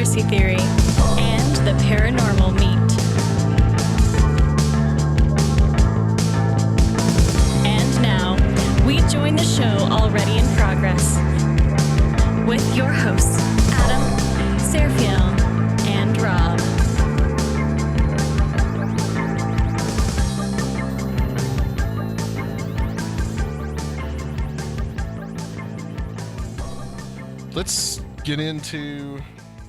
conspiracy theory, and the paranormal meet. And now, we join the show already in progress with your hosts, Adam, Serfiel, and Rob. Let's get into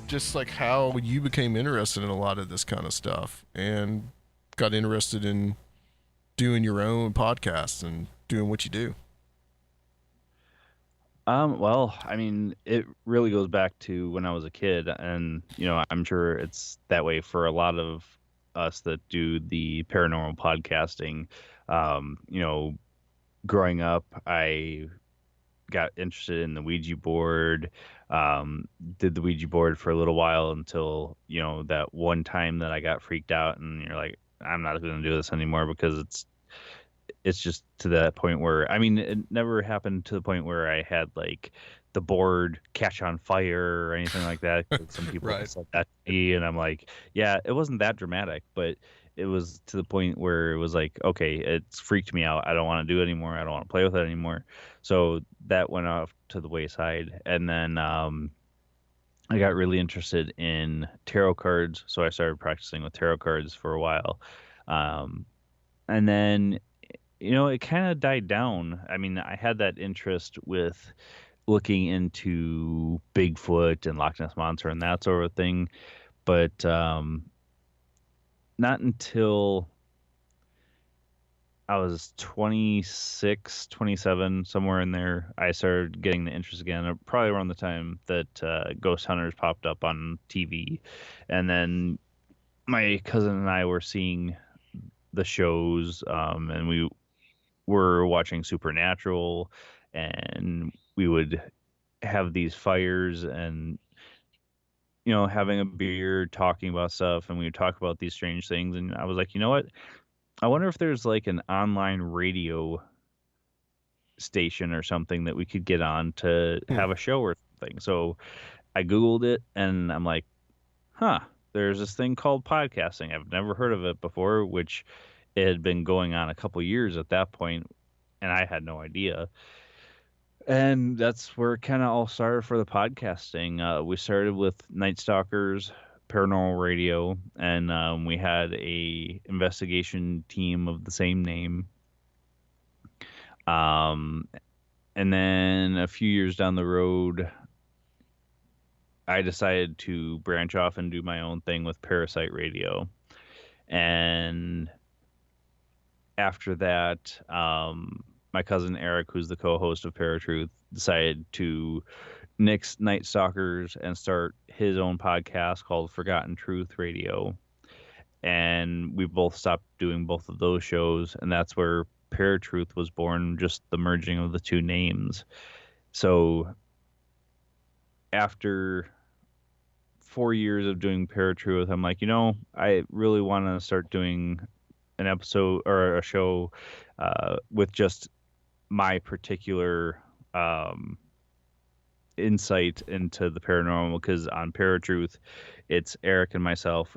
just like how you became interested in a lot of this kind of stuff and got interested in doing your own podcasts and doing what you do. Well, I mean, it really goes back to when I was a kid, and I'm sure it's that way for a lot of us that do the paranormal podcasting. Growing up, I got interested in the Ouija board, did the Ouija board for a little while until, that one time that I got freaked out and you're like, I'm not going to do this anymore because it's just to that point where, I mean, it never happened to the point where I had like the board catch on fire or anything like that. Some people Right. said that to me, and I'm like, yeah, it wasn't that dramatic, but it was to the point where it was like, okay, it's freaked me out. I don't want to do it anymore. I don't want to play with it anymore. So that went off to the wayside. And then I got really interested in tarot cards. So I started practicing with tarot cards for a while. And then, it kind of died down. I mean, I had that interest with looking into Bigfoot and Loch Ness Monster and that sort of thing. But not until I was 26, 27, somewhere in there, I started getting the interest again, probably around the time that Ghost Hunters popped up on TV. And then my cousin and I were seeing the shows, and we were watching Supernatural, and we would have these fires and having a beer, talking about stuff, and we would talk about these strange things. And I was like, you know what? I wonder if there's like an online radio station or something that we could get on to have a show or something. So I Googled it, and I'm like, there's this thing called podcasting. I've never heard of it before, which it had been going on a couple years at that point, and I had no idea. And that's where it kind of all started for the podcasting. We started with Night Stalkers, Paranormal Radio, and we had a investigation team of the same name. And then a few years down the road, I decided to branch off and do my own thing with Parasite Radio. And after that, my cousin Eric, who's the co-host of Paratruth, decided to nix Night Stalkers and start his own podcast called Forgotten Truth Radio. And we both stopped doing both of those shows, and that's where Paratruth was born, just the merging of the two names. So after 4 years of doing Paratruth, I'm like, I really want to start doing an episode or a show with just my particular insight into the paranormal, because on Paratruth, it's Eric and myself.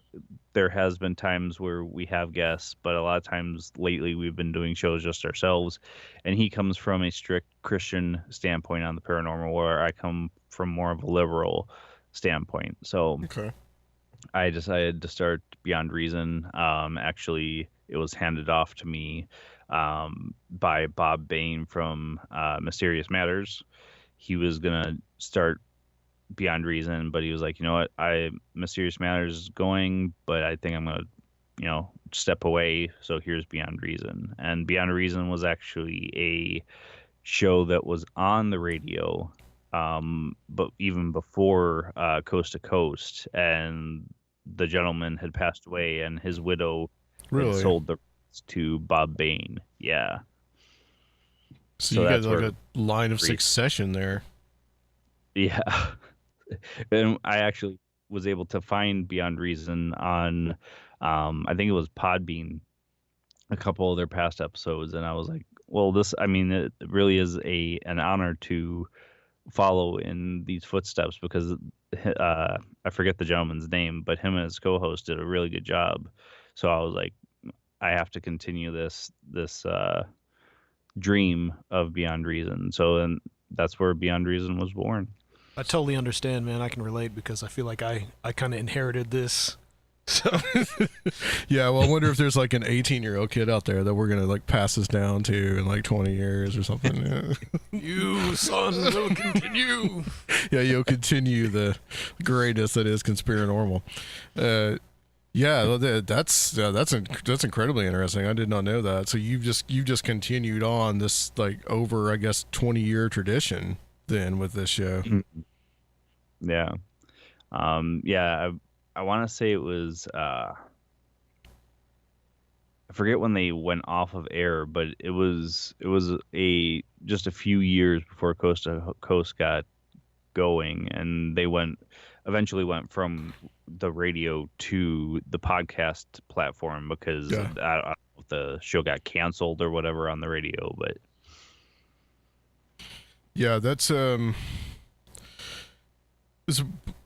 There has been times where we have guests, but a lot of times lately we've been doing shows just ourselves, and he comes from a strict Christian standpoint on the paranormal, where I come from more of a liberal standpoint. So Okay. I decided to start Beyond Reason. Actually, it was handed off to me by Bob Bain from Mysterious Matters. He was going to start Beyond Reason, but he was like, you know what, Mysterious Matters is going, but I think I'm going to, step away. So here's Beyond Reason. And Beyond Reason was actually a show that was on the radio, but even before Coast to Coast, and the gentleman had passed away, and his widow had sold the rights to Bob Bain. Yeah. So you got like a line of succession there. Yeah. And I actually was able to find Beyond Reason on, I think it was Podbean, a couple of their past episodes. And I was like, well, it really is an honor to follow in these footsteps because I forget the gentleman's name, but him and his co-host did a really good job. So I was like, I have to continue this dream of Beyond Reason. So then that's where Beyond Reason was born. I totally understand, man. I can relate because I feel like I kind of inherited this. So Yeah, well, I wonder if there's like an 18-year-old kid out there that we're gonna like pass this down to in like 20 years or something. you, son, will continue. Yeah, you'll continue the greatness that is Conspirinormal. Yeah, that's incredibly interesting. I did not know that. So you've just continued on this like over, I guess, 20-year tradition then with this show. Yeah. Yeah, I want to say it was I forget when they went off of air, but it was just a few years before Coast to Coast got going, and they eventually went from the radio to the podcast platform because I don't know if the show got canceled or whatever on the radio, but yeah, that's this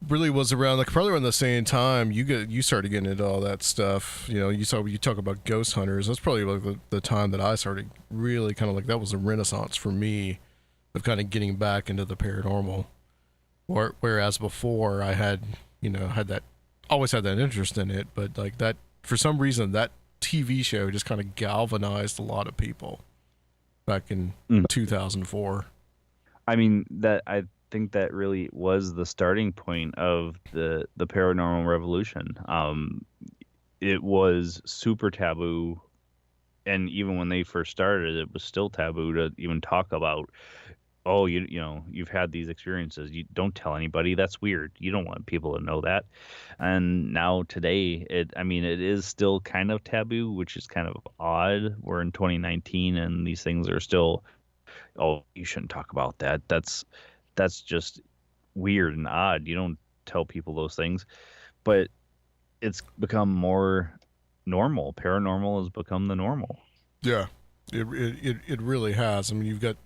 really was around like probably around the same time you started getting into all that stuff. You know, you talk about ghost hunters. That's probably like the time that I started really kind of like, that was a renaissance for me of kind of getting back into the paranormal. Whereas before I had always had that interest in it, but like that, for some reason, that TV show just kind of galvanized a lot of people back in 2004. I mean, I think that really was the starting point of the paranormal revolution. It was super taboo, and even when they first started, it was still taboo to even talk about. Oh, you've had these experiences. You don't tell anybody. That's weird. You don't want people to know that. And now today, it is still kind of taboo, which is kind of odd. We're in 2019, and these things are still. Oh, you shouldn't talk about that. That's just weird and odd. You don't tell people those things, but it's become more normal. Paranormal has become the normal. Yeah, it really has. I mean, you've got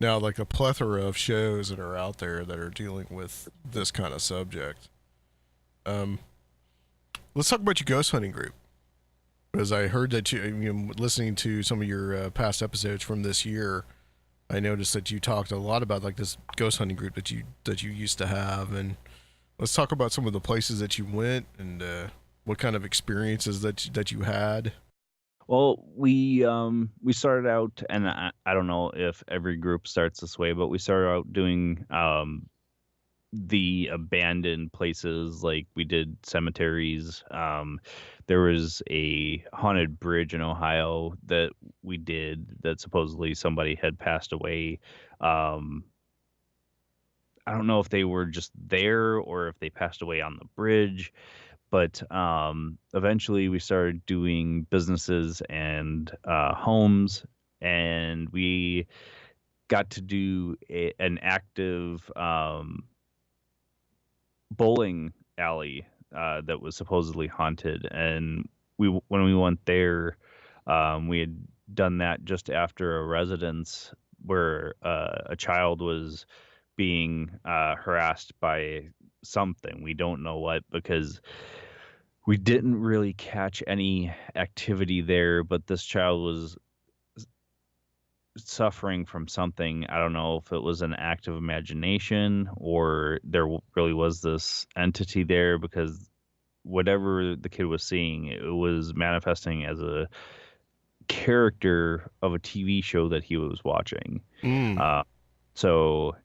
now like a plethora of shows that are out there that are dealing with this kind of subject. Let's talk about your ghost hunting group, because I heard that listening to some of your past episodes from this year, I noticed that you talked a lot about like this ghost hunting group that you used to have, and let's talk about some of the places that you went and what kind of experiences that you had. Well, we started out, and I don't know if every group starts this way, but we started out doing the abandoned places. Like we did cemeteries. There was a haunted bridge in Ohio that we did that supposedly somebody had passed away. I don't know if they were just there or if they passed away on the bridge. But eventually we started doing businesses and homes, and we got to do an active bowling alley that was supposedly haunted. And when we went there, we had done that just after a residence where a child was being harassed by something. We don't know what, because we didn't really catch any activity there, but this child was suffering from something. I don't know if it was an act of imagination or there really was this entity there, because whatever the kid was seeing, it was manifesting as a character of a TV show that he was watching. So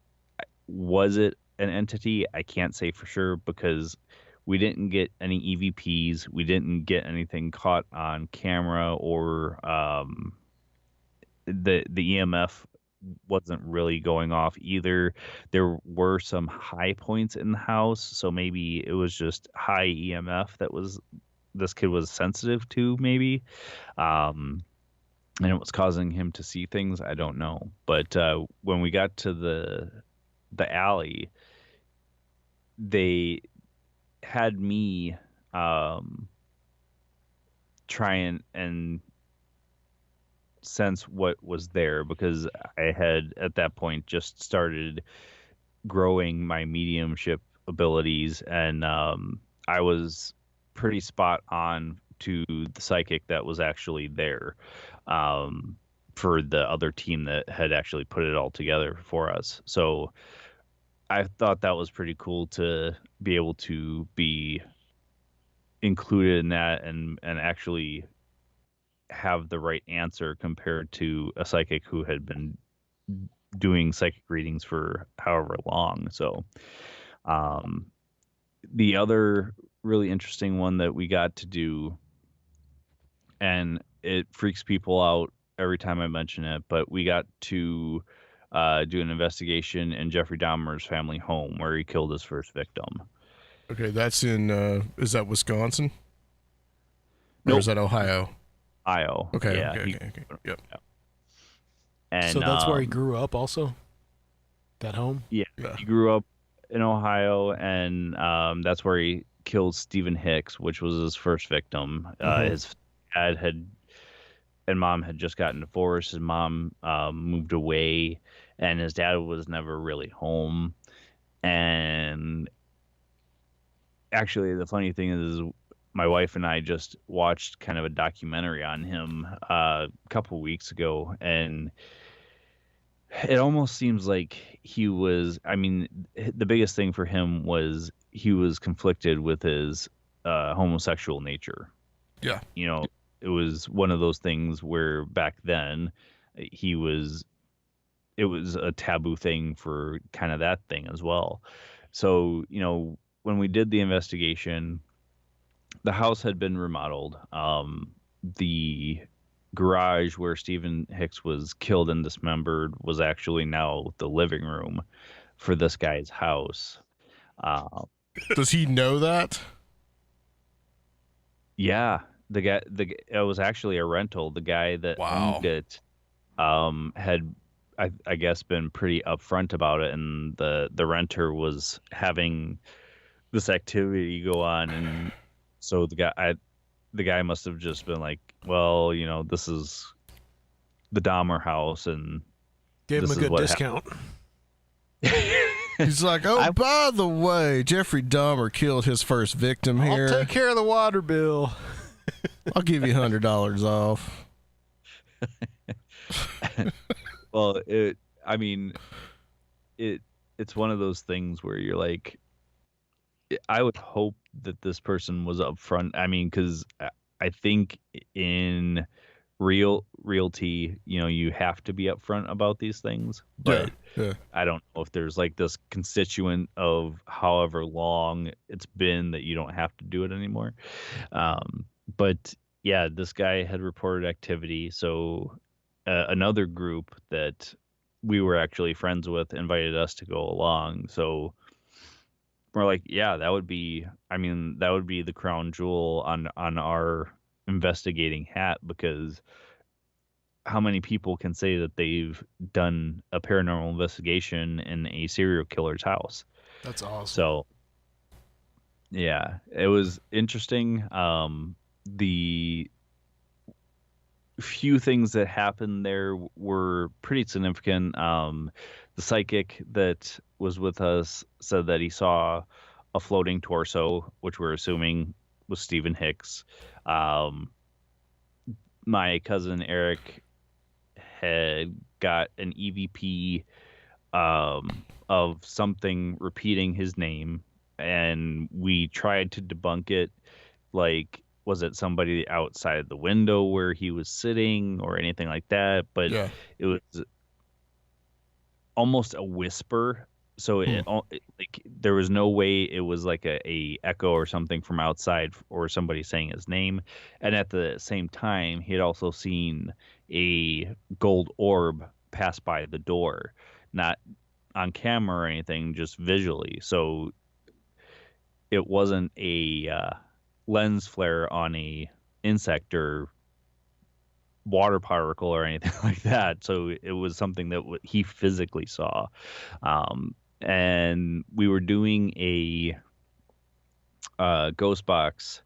was it an entity? I can't say for sure, because we didn't get any EVPs. We didn't get anything caught on camera, or the EMF wasn't really going off either. There were some high points in the house, so maybe it was just high EMF that this kid was sensitive to, maybe, and it was causing him to see things. I don't know. But when we got to the alley, they had me try and sense what was there, because I had at that point just started growing my mediumship abilities, and I was pretty spot on to the psychic that was actually there, for the other team that had actually put it all together for us. So I thought that was pretty cool to be able to be included in that and actually have the right answer compared to a psychic who had been doing psychic readings for however long. So the other really interesting one that we got to do, and it freaks people out every time I mention it, but we got to do an investigation in Jeffrey Dahmer's family home where he killed his first victim. Okay, that's in, is that Wisconsin? Or Nope. is that Ohio? Ohio. Okay, Yeah, okay. Yep. And So that's where he grew up also? That home? Yeah, Yeah. he grew up in Ohio, and that's where he killed Stephen Hicks, which was his first victim. His dad and mom had just gotten divorced. His mom moved away, and his dad was never really home. And actually, the funny thing is, my wife and I just watched kind of a documentary on him a couple weeks ago, and it almost seems like he was, I mean, the biggest thing for him was he was conflicted with his homosexual nature. Yeah. You know, it was one of those things where back then it was a taboo thing for kind of that thing as well. So, you know, when we did the investigation, the house had been remodeled. The garage where Stephen Hicks was killed and dismembered was actually now the living room for this guy's house. Does he know that? Yeah, it was actually a rental. The guy that owned it had, I guess, been pretty upfront about it, and the renter was having this activity go on, and so the guy must have just been like, well, you know, this is the Dahmer house, and gave him a good discount. He's like, oh, by the way, Jeffrey Dahmer killed his first victim here. I'll take care of the water bill. I'll give you $100 off. Well, it's one of those things where you're like, I would hope that this person was upfront. I mean, because I think in realty, you know, you have to be upfront about these things. But yeah. I don't know if there's like this constituent of however long it's been that you don't have to do it anymore. But yeah, this guy had reported activity. So another group that we were actually friends with invited us to go along. So we're like, yeah, that would be the crown jewel on our investigating hat, because how many people can say that they've done a paranormal investigation in a serial killer's house? That's awesome. So yeah, it was interesting. The few things that happened there were pretty significant. The psychic that was with us said that he saw a floating torso, which we're assuming was Stephen Hicks. My cousin Eric had got an EVP of something repeating his name, and we tried to debunk it. Like, was it somebody outside the window where he was sitting or anything like that? But it was almost a whisper. So like there was no way it was like a echo or something from outside or somebody saying his name. And at the same time, he had also seen a gold orb pass by the door, not on camera or anything, just visually. So it wasn't a lens flare on a insect or water particle or anything like that. So it was something that he physically saw. And we were doing a ghost box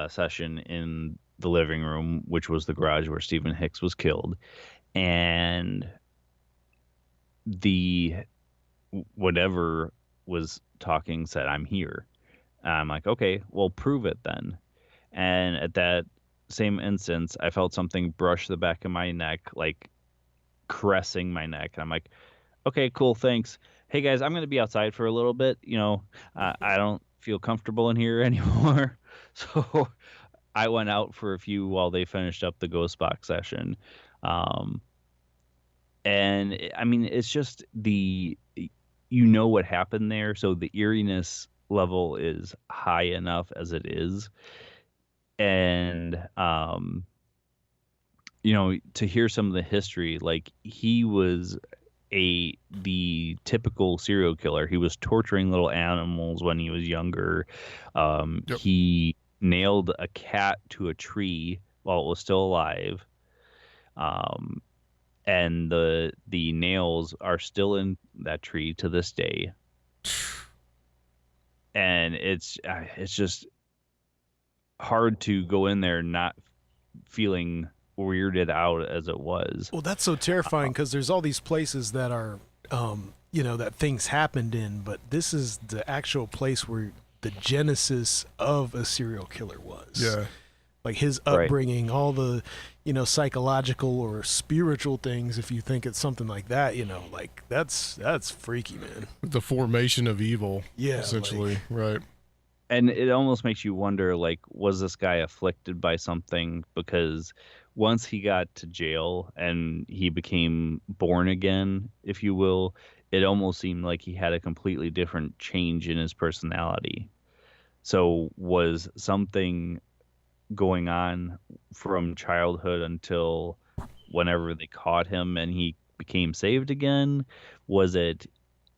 session in the living room, which was the garage where Stephen Hicks was killed. And we whatever was talking said, I'm here. I'm like, okay, well, prove it then. And at that same instance, I felt something brush the back of my neck, like caressing my neck. And I'm like, okay, cool, thanks. Hey guys, I'm going to be outside for a little bit. I don't feel comfortable in here anymore. So I went out for a few while they finished up the ghost box session. And I mean, it's just what happened there. So the eeriness level is high enough as it is. And, to hear some of the history, like he was the typical serial killer. He was torturing little animals when he was younger. Yep. He nailed a cat to a tree while it was still alive. And the nails are still in that tree to this day. And it's just hard to go in there not feeling weirded out as it was. Well, that's so terrifying because there's all these places that are, that things happened in, but this is the actual place where the genesis of a serial killer was. Yeah. Like his upbringing, all the, psychological or spiritual things, if you think it's something like that, like that's freaky, man. The formation of evil. Yeah. Essentially. Right. And it almost makes you wonder, like, was this guy afflicted by something? Because once he got to jail and he became born again, if you will, it almost seemed like he had a completely different change in his personality. So was something going on from childhood until whenever they caught him and he became saved again? Was it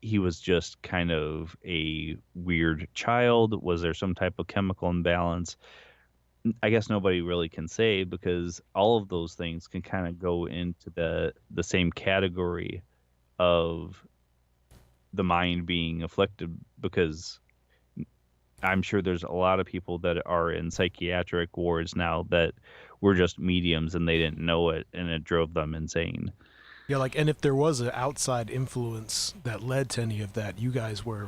he was just kind of a weird child? Was there some type of chemical imbalance? I guess nobody really can say, because all of those things can kind of go into the same category of the mind being afflicted, because I'm sure there's a lot of people that are in psychiatric wards now that were just mediums and they didn't know it, and it drove them insane. Yeah, and if there was an outside influence that led to any of that, you guys were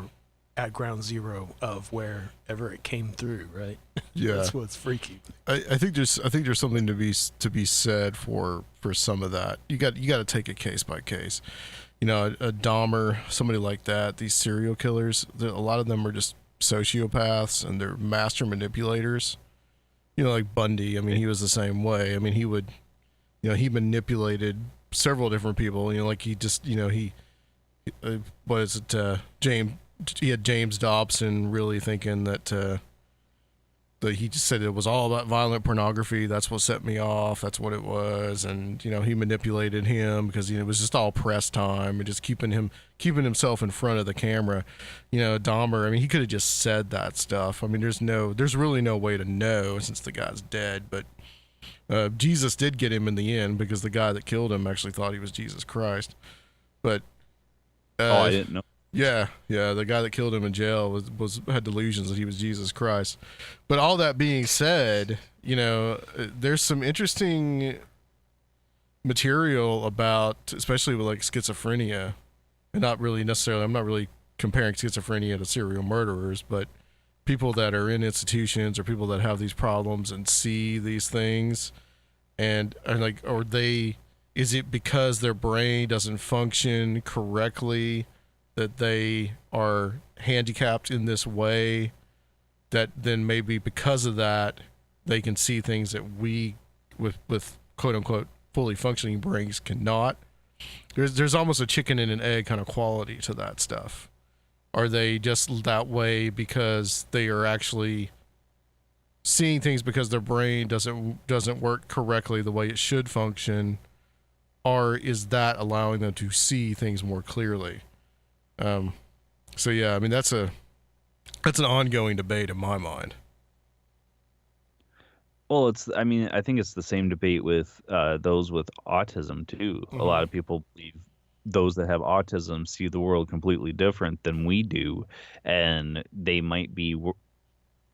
at ground zero of wherever it came through, right? Yeah. That's what's freaky. I think there's something to be said for some of that. You got to take it case by case. A Dahmer, somebody like that, these serial killers, a lot of them are just sociopaths and they're master manipulators. Like Bundy, I mean, he was the same way. I mean, he would, he manipulated several different people, like he just, he had James Dobson really thinking that he just said it was all about violent pornography. That's what set me off. That's what it was. And, he manipulated him because, it was just all press time and just keeping himself in front of the camera. Dahmer, I mean, he could have just said that stuff. I mean, there's really no way to know since the guy's dead, but Jesus did get him in the end because the guy that killed him actually thought he was Jesus Christ. But I didn't know. Yeah, the guy that killed him in jail had delusions that he was Jesus Christ. But all that being said, there's some interesting material about, especially with like schizophrenia, and I'm not really comparing schizophrenia to serial murderers, but people that are in institutions or people that have these problems and see these things and are like, is it because their brain doesn't function correctly that they are handicapped in this way, that then maybe because of that they can see things that we with quote unquote fully functioning brains cannot? There's almost a chicken and an egg kind of quality to that stuff. Are they just that way because they are actually seeing things because their brain doesn't work correctly the way it should function, or is that allowing them to see things more clearly? So yeah, I mean that's an ongoing debate in my mind. Well, I think it's the same debate with those with autism too. Mm-hmm. A lot of people believe those that have autism see the world completely different than we do, and they might be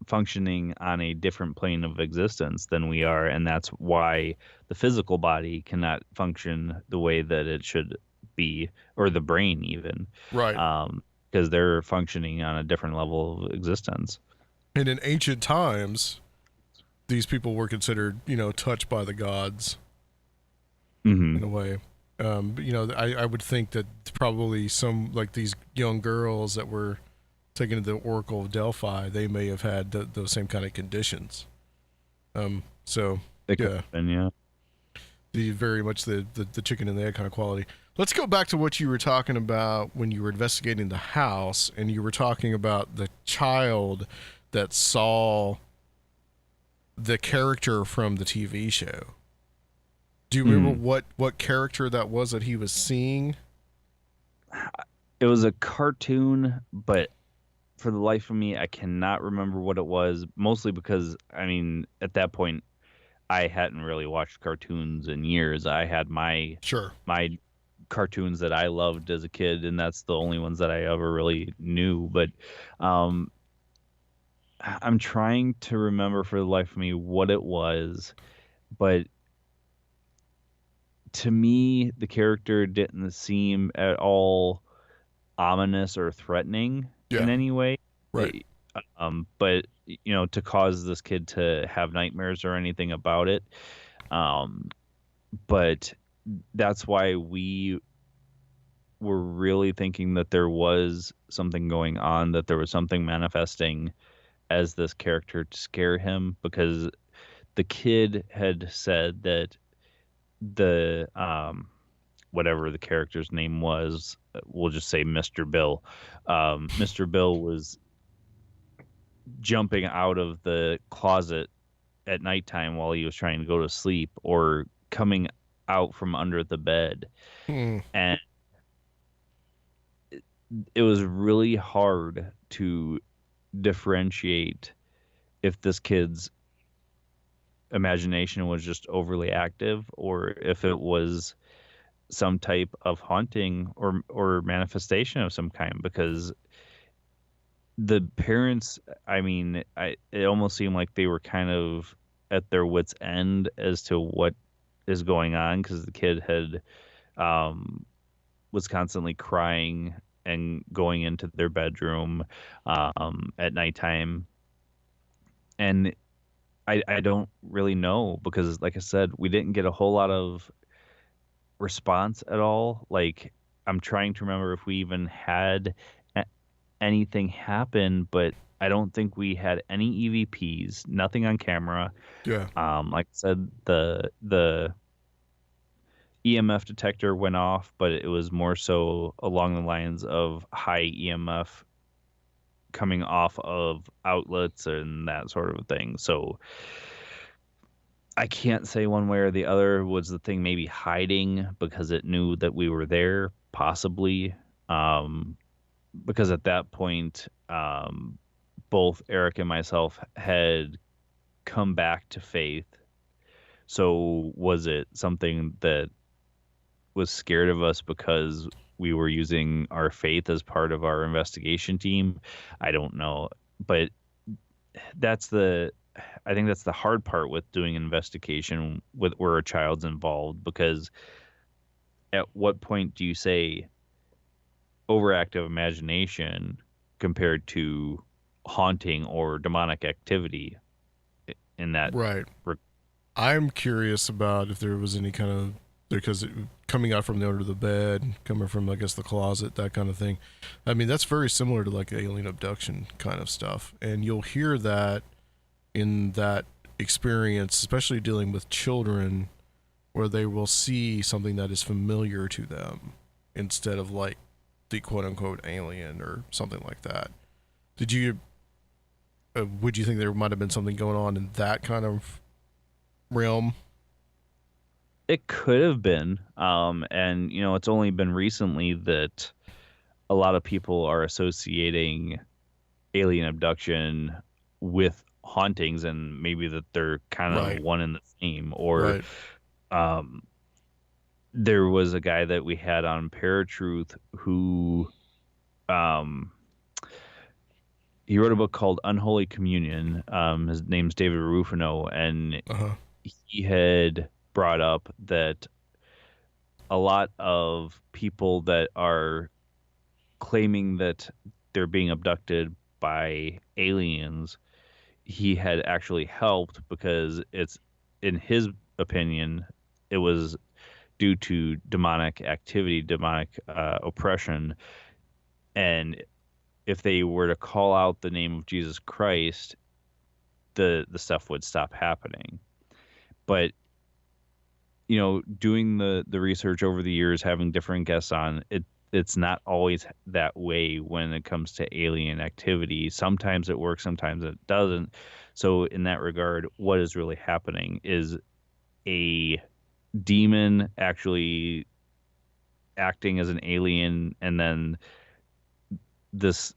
functioning on a different plane of existence than we are, and that's why the physical body cannot function the way that it should be, or the brain even. Right. Because they're functioning on a different level of existence. And in ancient times, these people were considered, touched by the gods in a way. I would think that probably some, like these young girls that were taken to the Oracle of Delphi, they may have had those same kind of conditions. So, It could have been, yeah. The very much the chicken and the egg kind of quality. Let's go back to what you were talking about when you were investigating the house, and you were talking about the child that saw the character from the TV show. Do you remember what character that was that he was seeing? It was a cartoon, but for the life of me, I cannot remember what it was, mostly because, at that point, I hadn't really watched cartoons in years. I had my cartoons that I loved as a kid, and that's the only ones that I ever really knew. But I'm trying to remember for the life of me what it was, but to me, the character didn't seem at all ominous or threatening in any way. Right. But to cause this kid to have nightmares or anything about it. But that's why we were really thinking that there was something going on, that there was something manifesting as this character to scare him, because the kid had said that the whatever the character's name was, we'll just say Mr. Bill. Mr. Bill was jumping out of the closet at nighttime while he was trying to go to sleep, or coming out from under the bed. And it was really hard to differentiate if this kid's imagination was just overly active, or if it was some type of haunting or manifestation of some kind, because the parents, it almost seemed like they were kind of at their wits' end as to what is going on, because the kid had was constantly crying and going into their bedroom at nighttime. And I don't really know, because like I said, we didn't get a whole lot of response at all. Like, I'm trying to remember if we even had anything happen, but I don't think we had any EVPs, nothing on camera. Yeah. Like I said, the EMF detector went off, but it was more so along the lines of high EMF coming off of outlets and that sort of thing. So I can't say one way or the other. Was the thing maybe hiding because it knew that we were there? Possibly. Because at that point, both Eric and myself had come back to faith. So was it something that was scared of us because we were using our faith as part of our investigation team? I don't know. But I think that's the hard part with doing an investigation where a child's involved, because at what point do you say overactive imagination compared to haunting or demonic activity in that? Right. I'm curious about if there was any kind of, because coming out from the under the bed, coming from, I guess, the closet, that kind of thing. That's very similar to like alien abduction kind of stuff. And you'll hear that in that experience, especially dealing with children, where they will see something that is familiar to them instead of like the quote unquote alien or something like that. Would you think there might have been something going on in that kind of realm? It could have been. And it's only been recently that a lot of people are associating alien abduction with hauntings, and maybe that they're kind of one and the same. Or there was a guy that we had on Paratruth who he wrote a book called Unholy Communion. His name's David Rufino, and he had brought up that a lot of people that are claiming that they're being abducted by aliens, he had actually helped because it's, in his opinion, it was due to demonic activity, demonic oppression. And if they were to call out the name of Jesus Christ, the stuff would stop happening. But doing the research over the years, having different guests on, it's not always that way when it comes to alien activity. Sometimes it works, sometimes it doesn't. So in that regard, what is really happening is a demon actually acting as an alien, and then this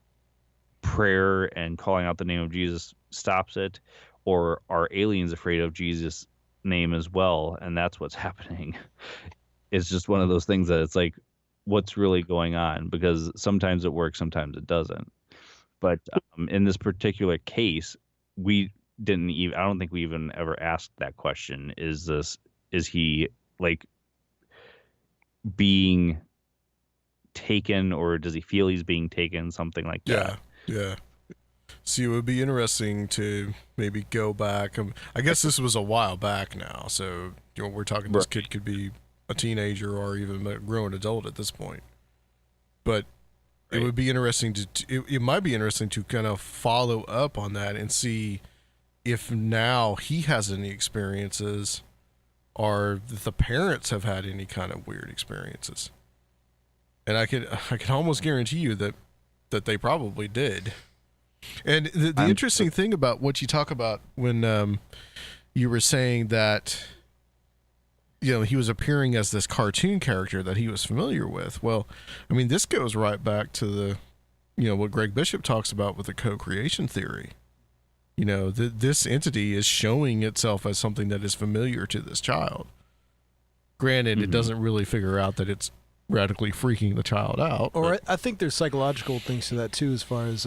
prayer and calling out the name of Jesus stops it, or are aliens afraid of Jesus' name as well, and that's what's happening. It's just one of those things that it's like, what's really going on? Because sometimes it works, sometimes it doesn't. But in this particular case, we didn't even, I don't think we even ever asked that question. Is he like being taken, or does he feel he's being taken? Something like that. Yeah. See, it would be interesting to maybe go back. I guess this was a while back now, so we're talking this kid could be a teenager or even a grown adult at this point. But it would be interesting it might be interesting to kind of follow up on that and see if now he has any experiences, or if the parents have had any kind of weird experiences. And I could almost guarantee you that they probably did. And the interesting thing about what you talk about when you were saying that he was appearing as this cartoon character that he was familiar with. Well, I mean, this goes right back to the what Greg Bishop talks about with the co-creation theory. This entity is showing itself as something that is familiar to this child. Granted, it doesn't really figure out that it's radically freaking the child out. Or I think there's psychological things to that too, as far as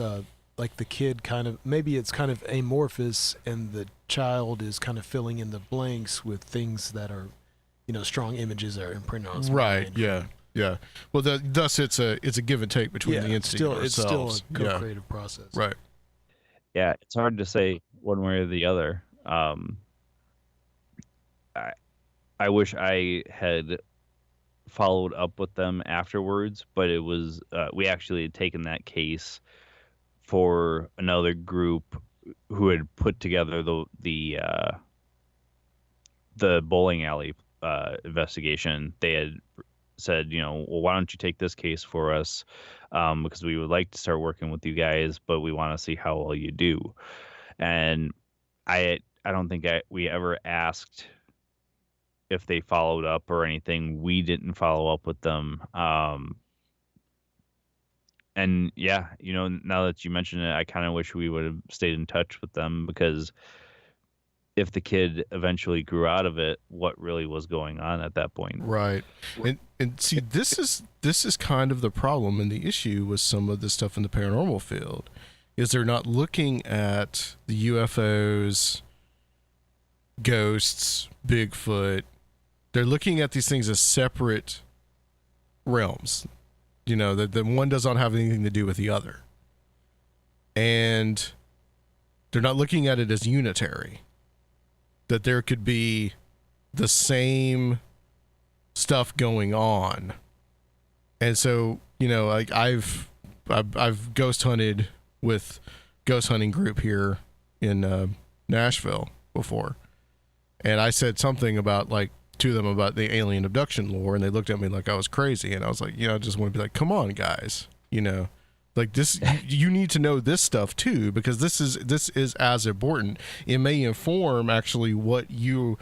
like the kid maybe it's kind of amorphous, and the child is kind of filling in the blanks with things that are, strong images that are imprinted on his mind. Right. Yeah. Well, thus it's a give and take between the entity and it's ourselves. still a co-creative process. Right. Yeah, it's hard to say one way or the other. I wish I had followed up with them afterwards, but it was we actually had taken that case for another group who had put together the bowling alley investigation. They had said, well, why don't you take this case for us, because we would like to start working with you guys, but we want to see how well you do. And I don't think we ever asked if they followed up or anything. We didn't follow up with them. And yeah, now that you mention it, I kind of wish we would have stayed in touch with them, because if the kid eventually grew out of it, what really was going on at that point? Right. And see, this is kind of the problem and the issue with some of the stuff in the paranormal field, is they're not looking at the UFOs, ghosts, Bigfoot. They're looking at these things as separate realms. The one does not have anything to do with the other. And they're not looking at it as unitary. That there could be the same stuff going on. And so, like I've ghost hunted with ghost hunting group here in Nashville before. And I said something about to them about the alien abduction lore, and they looked at me like I was crazy. And I was like, I just want to be like, come on, guys, this, you need to know this stuff too, because this is as important. It may inform actually what you're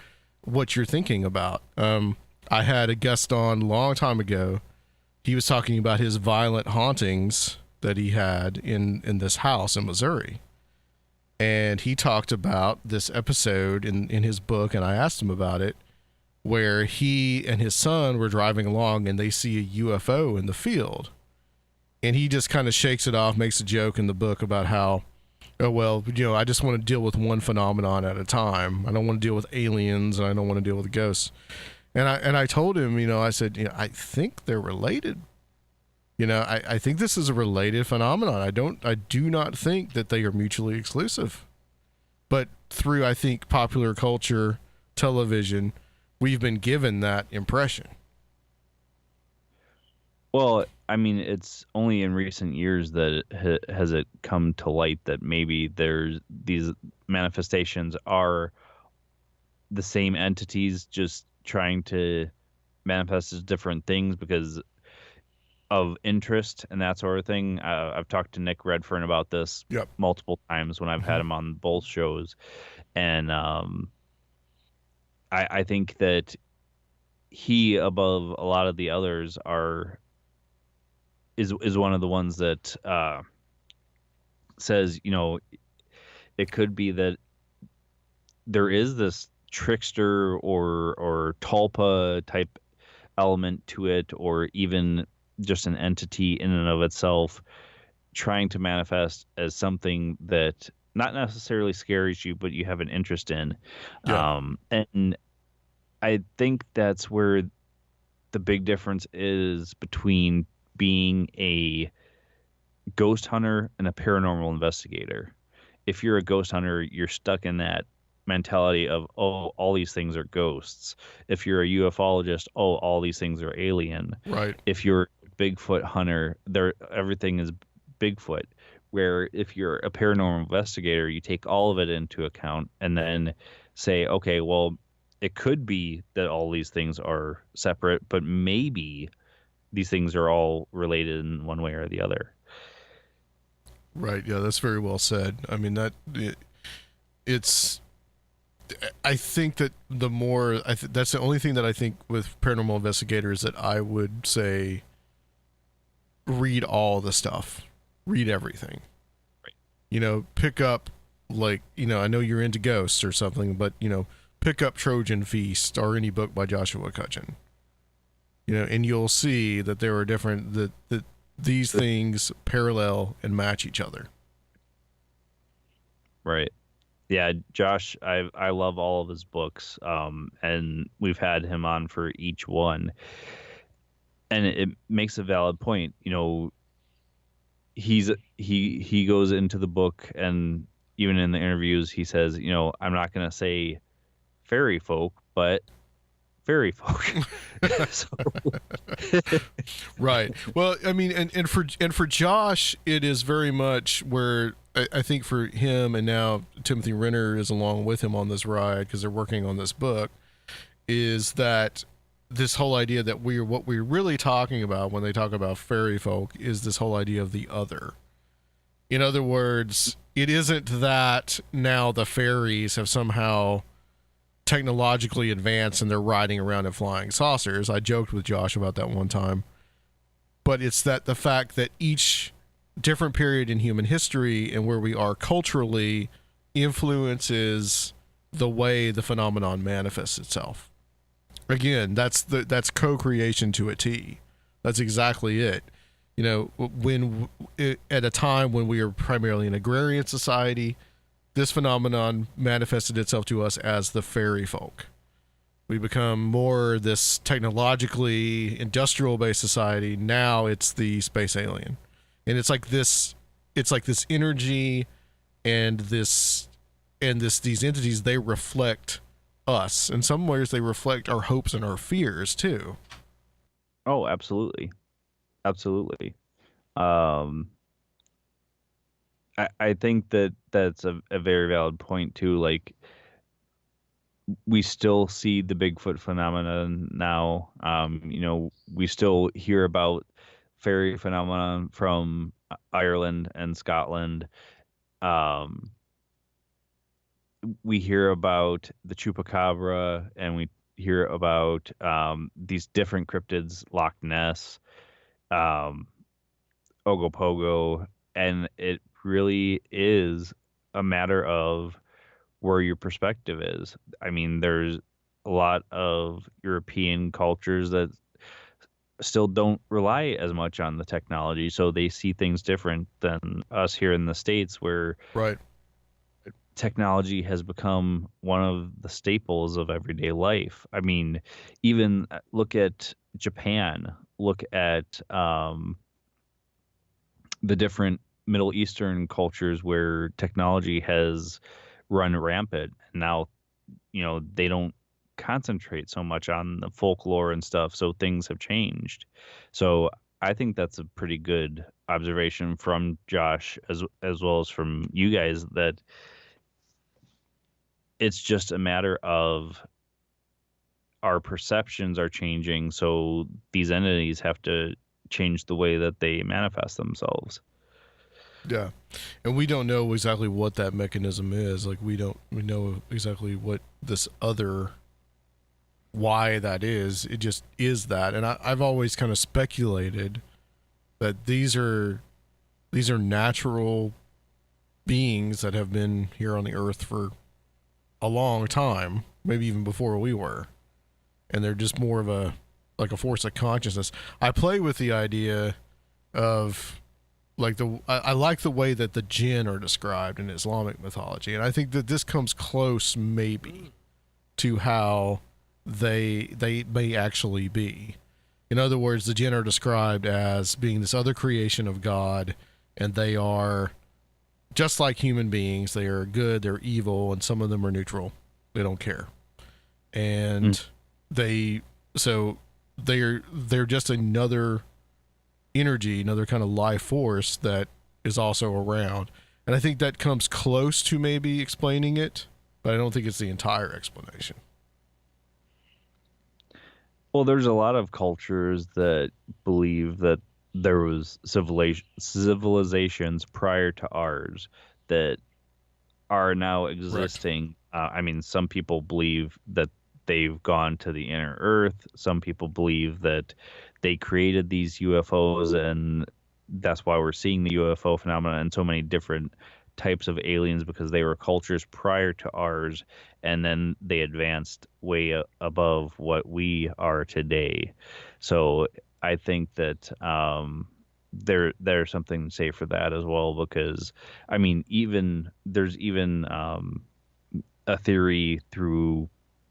thinking about. I had a guest on a long time ago. He was talking about his violent hauntings that he had in this house in Missouri. And he talked about this episode in his book, and I asked him about it, where he and his son were driving along and they see a UFO in the field. And he just kind of shakes it off, makes a joke in the book about how, I just want to deal with one phenomenon at a time. I don't want to deal with aliens, and I don't want to deal with ghosts. And I told him, I said, I think they're related. I think this is a related phenomenon. I do not think that they are mutually exclusive. But through, I think, popular culture, television, we've been given that impression. Well, I mean, it's only in recent years that has it come to light that maybe these manifestations are the same entities just trying to manifest as different things because of interest and that sort of thing. I've talked to Nick Redfern about this multiple times when I've had him on both shows, and I think that he, above a lot of the others, is one of the ones that says, it could be that there is this trickster or tulpa type element to it, or even just an entity in and of itself trying to manifest as something that not necessarily scares you, but you have an interest in. And I think that's where the big difference is between being a ghost hunter and a paranormal investigator. If you're a ghost hunter, you're stuck in that mentality of, oh, all these things are ghosts. If you're a ufologist, oh, all these things are alien. Right. If you're a Bigfoot hunter, everything is Bigfoot. Where if you're a paranormal investigator, you take all of it into account and then say, okay, well, it could be that all these things are separate, but maybe these things are all related in one way or the other. Right. Yeah, that's very well said. I mean, I think that that's the only thing that I think with paranormal investigators that I would say, read all the stuff, read everything. Right. Pick up, like, I know you're into ghosts or something, but, pick up Trojan Feast or any book by Joshua Cutchin. And you'll see that there are different, that these things parallel and match each other. Right. Yeah, Josh, I love all of his books, and we've had him on for each one. And it makes a valid point. He goes into the book, and even in the interviews, he says, I'm not going to say fairy folk, but fairy folk. Right. Well, I mean, and for Josh, it is very much where I think for him, and now Timothy Renner is along with him on this ride because they're working on this book, is that this whole idea that what we're really talking about when they talk about fairy folk is this whole idea of the other. In other words, it isn't that now the fairies have somehow technologically advanced and they're riding around in flying saucers. I joked with Josh about that one time. But it's that the fact that each different period in human history and where we are culturally influences the way the phenomenon manifests itself. Again, that's co-creation to a T. That's exactly it. At a time when we were primarily an agrarian society, this phenomenon manifested itself to us as the fairy folk. We become more this technologically industrial-based society. Now it's the space alien, and it's like this energy, and these entities, they reflect us. In some ways, they reflect our hopes and our fears too. Oh, absolutely. I think that's a very valid point too. Like, we still see the Bigfoot phenomenon now. We still hear about fairy phenomenon from Ireland and Scotland. We hear about the chupacabra, and we hear about these different cryptids, Loch Ness, Ogopogo, and it really is a matter of where your perspective is. I mean, there's a lot of European cultures that still don't rely as much on the technology, so they see things different than us here in the States, where right, technology has become one of the staples of everyday life. I mean, even look at Japan, look at the different Middle Eastern cultures where technology has run rampant. Now, they don't concentrate so much on the folklore and stuff, so things have changed. So I think that's a pretty good observation from Josh as well as from you guys, that it's just a matter of our perceptions are changing, so these entities have to change the way that they manifest themselves. Yeah. And we don't know exactly what that mechanism is. Like, we know exactly what this other, why that is. It just is that. And I've always kind of speculated that these are natural beings that have been here on the earth for a long time, maybe even before we were. And they're just more of a force of consciousness. I play with the idea of, like, I like the way that the jinn are described in Islamic mythology, and I think that this comes close maybe to how they may actually be. In other words, the jinn are described as being this other creation of God, and they are just like human beings. They are good, they're evil, and some of them are neutral. They don't care. And they're just another energy, another kind of life force that is also around. And I think that comes close to maybe explaining it, but I don't think it's the entire explanation. Well, there's a lot of cultures that believe that there was civilizations prior to ours that are now existing. I mean, some people believe that they've gone to the inner earth. Some people believe that they created these UFOs, and that's why we're seeing the UFO phenomena and so many different types of aliens, because they were cultures prior to ours, and then they advanced way above what we are today. So I think that there's something to say for that as well, because I mean, there's even a theory through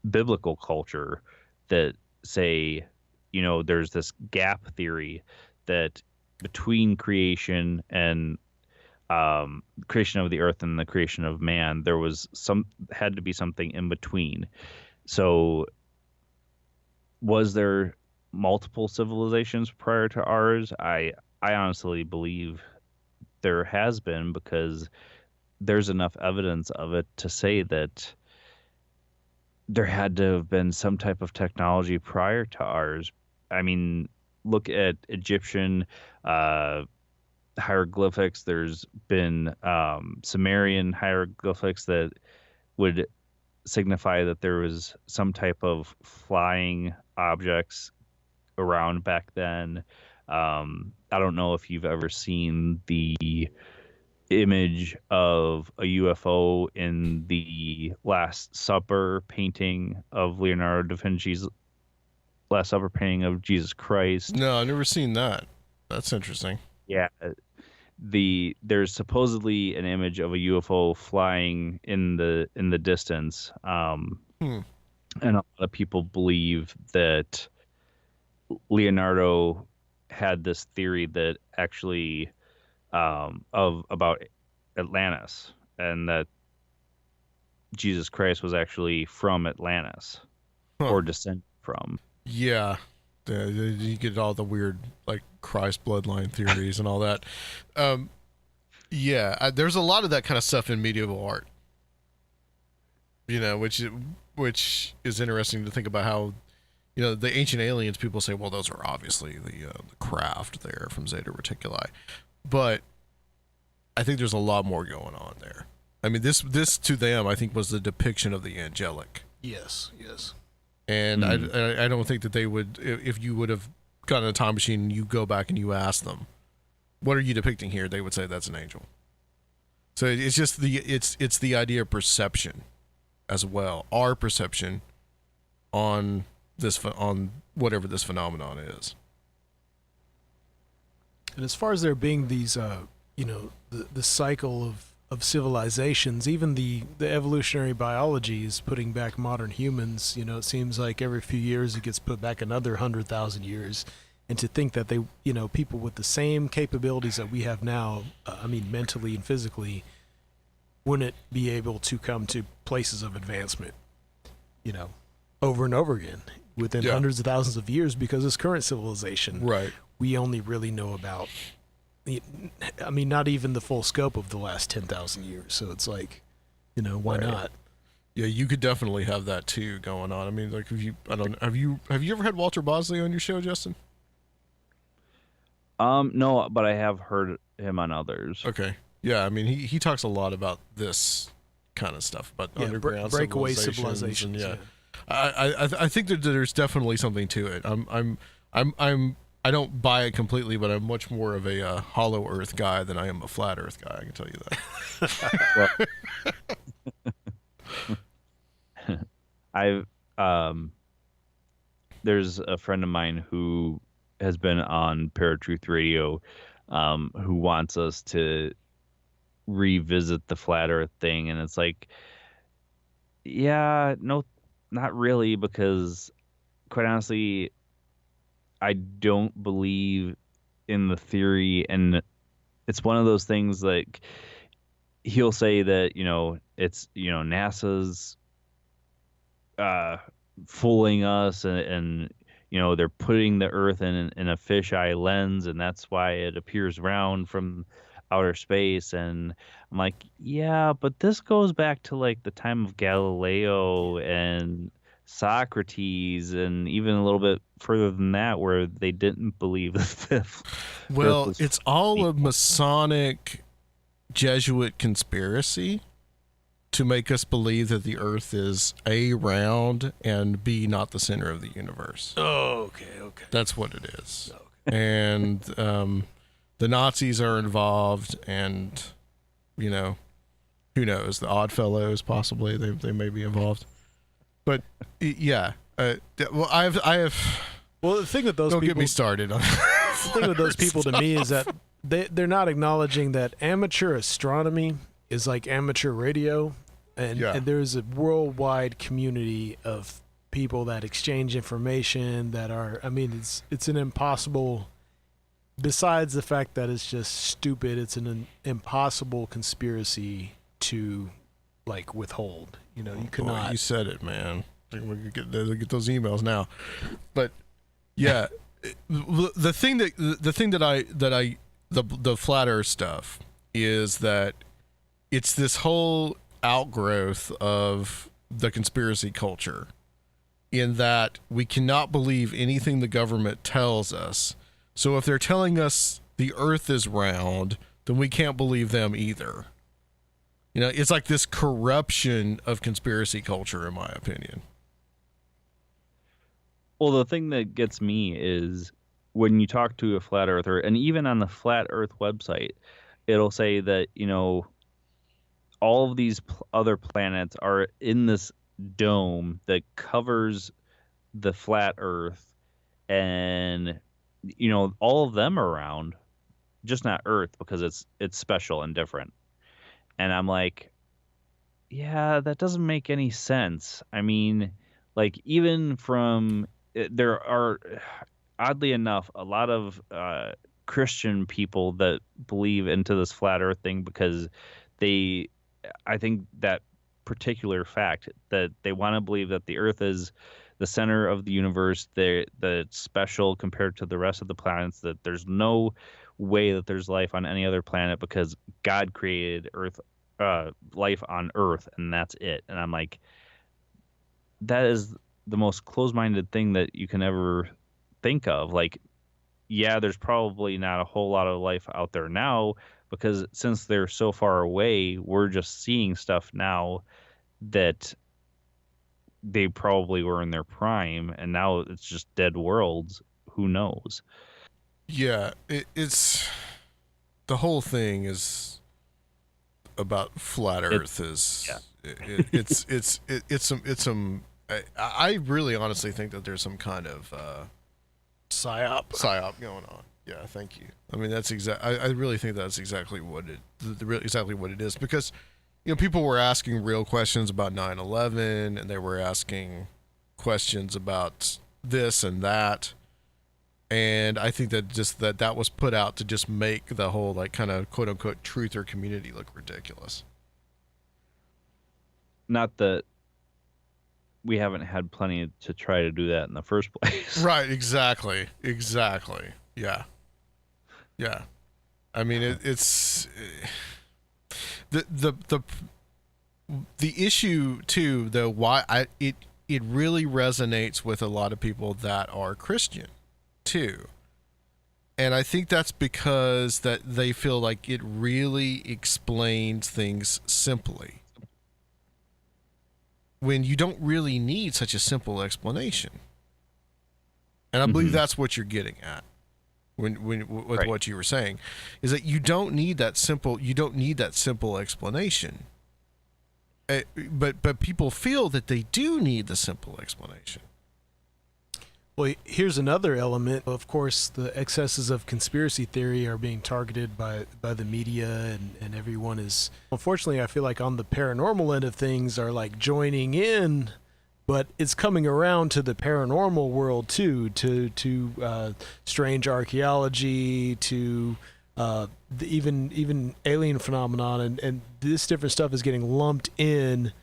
biblical culture that say, there's this gap theory that between creation and creation of the earth and the creation of man, there was had to be something in between. So was there multiple civilizations prior to ours? I honestly believe there has been, because there's enough evidence of it to say that there had to have been some type of technology prior to ours. I mean, look at Egyptian hieroglyphics. There's been Sumerian hieroglyphics that would signify that there was some type of flying objects around back then. I don't know if you've ever seen the image of a UFO in the Last Supper painting of Leonardo da Vinci's Last Supper painting of Jesus Christ. No, I've never seen that. That's interesting. Yeah. There's supposedly an image of a UFO flying in the distance. And a lot of people believe that Leonardo had this theory that actually about Atlantis, and that Jesus Christ was actually from Atlantis or descended from. Yeah. You get all the weird, like, Christ bloodline theories and all that. There's a lot of that kind of stuff in medieval art, which is interesting to think about how, the ancient aliens, people say, well, those are obviously the craft there from Zeta Reticuli. But I think there's a lot more going on there. I mean, this to them, I think, was the depiction of the angelic. Yes. And I don't think that they would, if you would have gotten a time machine and you go back and you ask them, what are you depicting here? They would say that's an angel. So it's just it's the idea of perception as well. Our perception on whatever this phenomenon is. And as far as there being these, the cycle civilizations, even the evolutionary biology is putting back modern humans. You know, it seems like every few years it gets put back another 100,000 years. And to think that they, you know, people with the same capabilities that we have now, I mean, mentally and physically, wouldn't be able to come to places of advancement, you know, over and over again within hundreds of thousands of years, because this current civilization, Right. we only really know about, I mean, not even the full scope of the last 10,000 years. So it's like, you know, why not? Yeah, you could definitely have that too going on. I mean, like, have you ever had Walter Bosley on your show, Justin? No, but I have heard him on others. Okay. Yeah, I mean, he talks a lot about this kind of stuff, about underground breakaway civilizations. civilizations. I think that there's definitely something to it. I don't buy it completely, but I'm much more of a hollow Earth guy than I am a flat Earth guy. I can tell you that. There's a friend of mine who has been on Paratruth Radio, who wants us to revisit the flat Earth thing, and it's like, yeah, no, not really, because quite honestly, I don't believe in the theory, and it's one of those things like he'll say that, you know, it's, you know, NASA's fooling us, and you know, they're putting the Earth in a fisheye lens, and that's why it appears round from outer space. And I'm like, yeah, but this goes back to like the time of Galileo and Socrates, and even a little bit further than that, where they didn't believe the fifth. Well, it's all a Masonic Jesuit conspiracy to make us believe that the Earth is A, round, and B, not the center of the universe. Oh, okay. That's what it is. Okay. And the Nazis are involved, and, you know, who knows? The Oddfellows, possibly, they may be involved. But yeah, well, I have. Well, the thing with those don't people, get me started on. The thing with those people to me is that they're not acknowledging that amateur astronomy is like amateur radio, and there's a worldwide community of people that exchange information that are. I mean, it's an impossible. Besides the fact that it's just stupid, it's an impossible conspiracy to like withhold. You know, you cannot. Boy, you said it, man. We can get those emails now, but yeah, the flat Earth stuff is that it's this whole outgrowth of the conspiracy culture, in that we cannot believe anything the government tells us. So if they're telling us the Earth is round, then we can't believe them either. You know, it's like this corruption of conspiracy culture, in my opinion. Well, the thing that gets me is when you talk to a flat earther, and even on the Flat Earth website, it'll say that, you know, all of these other planets are in this dome that covers the flat Earth, and, you know, all of them are around, just not Earth, because it's special and different. And I'm like, yeah, that doesn't make any sense. I mean, like, even from, there are, oddly enough, a lot of Christian people that believe into this flat Earth thing, because I think that particular fact that they want to believe that the Earth is the center of the universe, that it's special compared to the rest of the planets, that there's no way that there's life on any other planet because God created life on Earth, and that's it. And I'm like, that is the most closed-minded thing that you can ever think of. Like, yeah, there's probably not a whole lot of life out there now, because since they're so far away, we're just seeing stuff now that they probably were in their prime, and now it's just dead worlds. Who knows? Yeah, it's the whole thing is about flat Earth. It's some. I really honestly think that there's some kind of psyop going on. Yeah, thank you. I mean, that's I really think that's exactly what exactly what it is, because people were asking real questions about 9/11, and they were asking questions about this and that, and I think that just that was put out to just make the whole like kind of quote unquote truther community look ridiculous. Not that we haven't had plenty to try to do that in the first place. Right, exactly. Yeah. I mean, it's the issue too, though. Why it really resonates with a lot of people that are Christian too, and I think that's because that they feel like it really explains things simply, when you don't really need such a simple explanation. And I believe that's what you're getting at with right. what you were saying, is that you don't need that simple explanation. But people feel that they do need the simple explanation. Well, here's another element. Of course, the excesses of conspiracy theory are being targeted by the media, and everyone is, unfortunately, I feel like on the paranormal end of things are like joining in, but it's coming around to the paranormal world too, to strange archaeology, to even alien phenomenon, and this different stuff is getting lumped in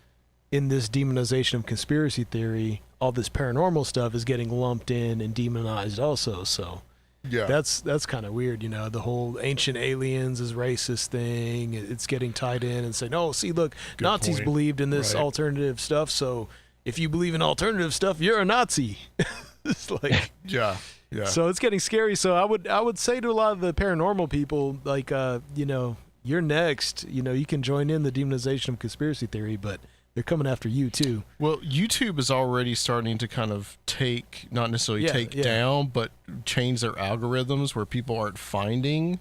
this demonization of conspiracy theory. All this paranormal stuff is getting lumped in and demonized also. So yeah, that's kind of weird, the whole ancient aliens is racist thing. It's getting tied in and saying, oh, see, look, good Nazis point. Believed in this alternative stuff. So if you believe in alternative stuff, you're a Nazi. It's like, yeah. So it's getting scary. So I would say to a lot of the paranormal people, like, you're next. You can join in the demonization of conspiracy theory, but they're coming after you too. Well, YouTube is already starting to kind of not necessarily take down, but change their algorithms where people aren't finding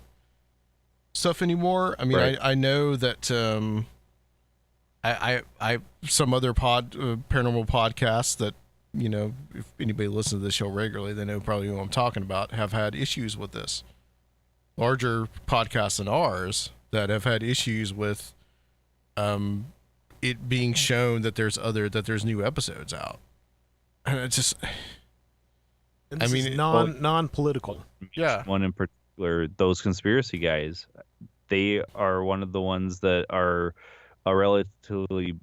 stuff anymore. I mean, right. I know that I some other paranormal podcasts that, if anybody listens to this show regularly, they know probably what I'm talking about, have had issues with this. Larger podcasts than ours that have had issues with it being shown that there's new episodes out, and it's just, non-political. Yeah, one in particular, those conspiracy guys, they are one of the ones that are a relatively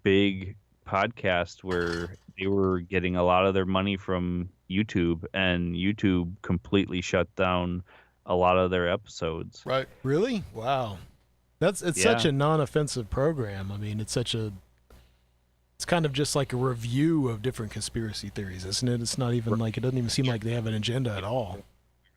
big podcast where they were getting a lot of their money from YouTube, and YouTube completely shut down a lot of their episodes. Right? Really? Wow. It's such a non-offensive program. I mean, it's kind of just like a review of different conspiracy theories, isn't it? It's not even like, it doesn't even seem like they have an agenda at all.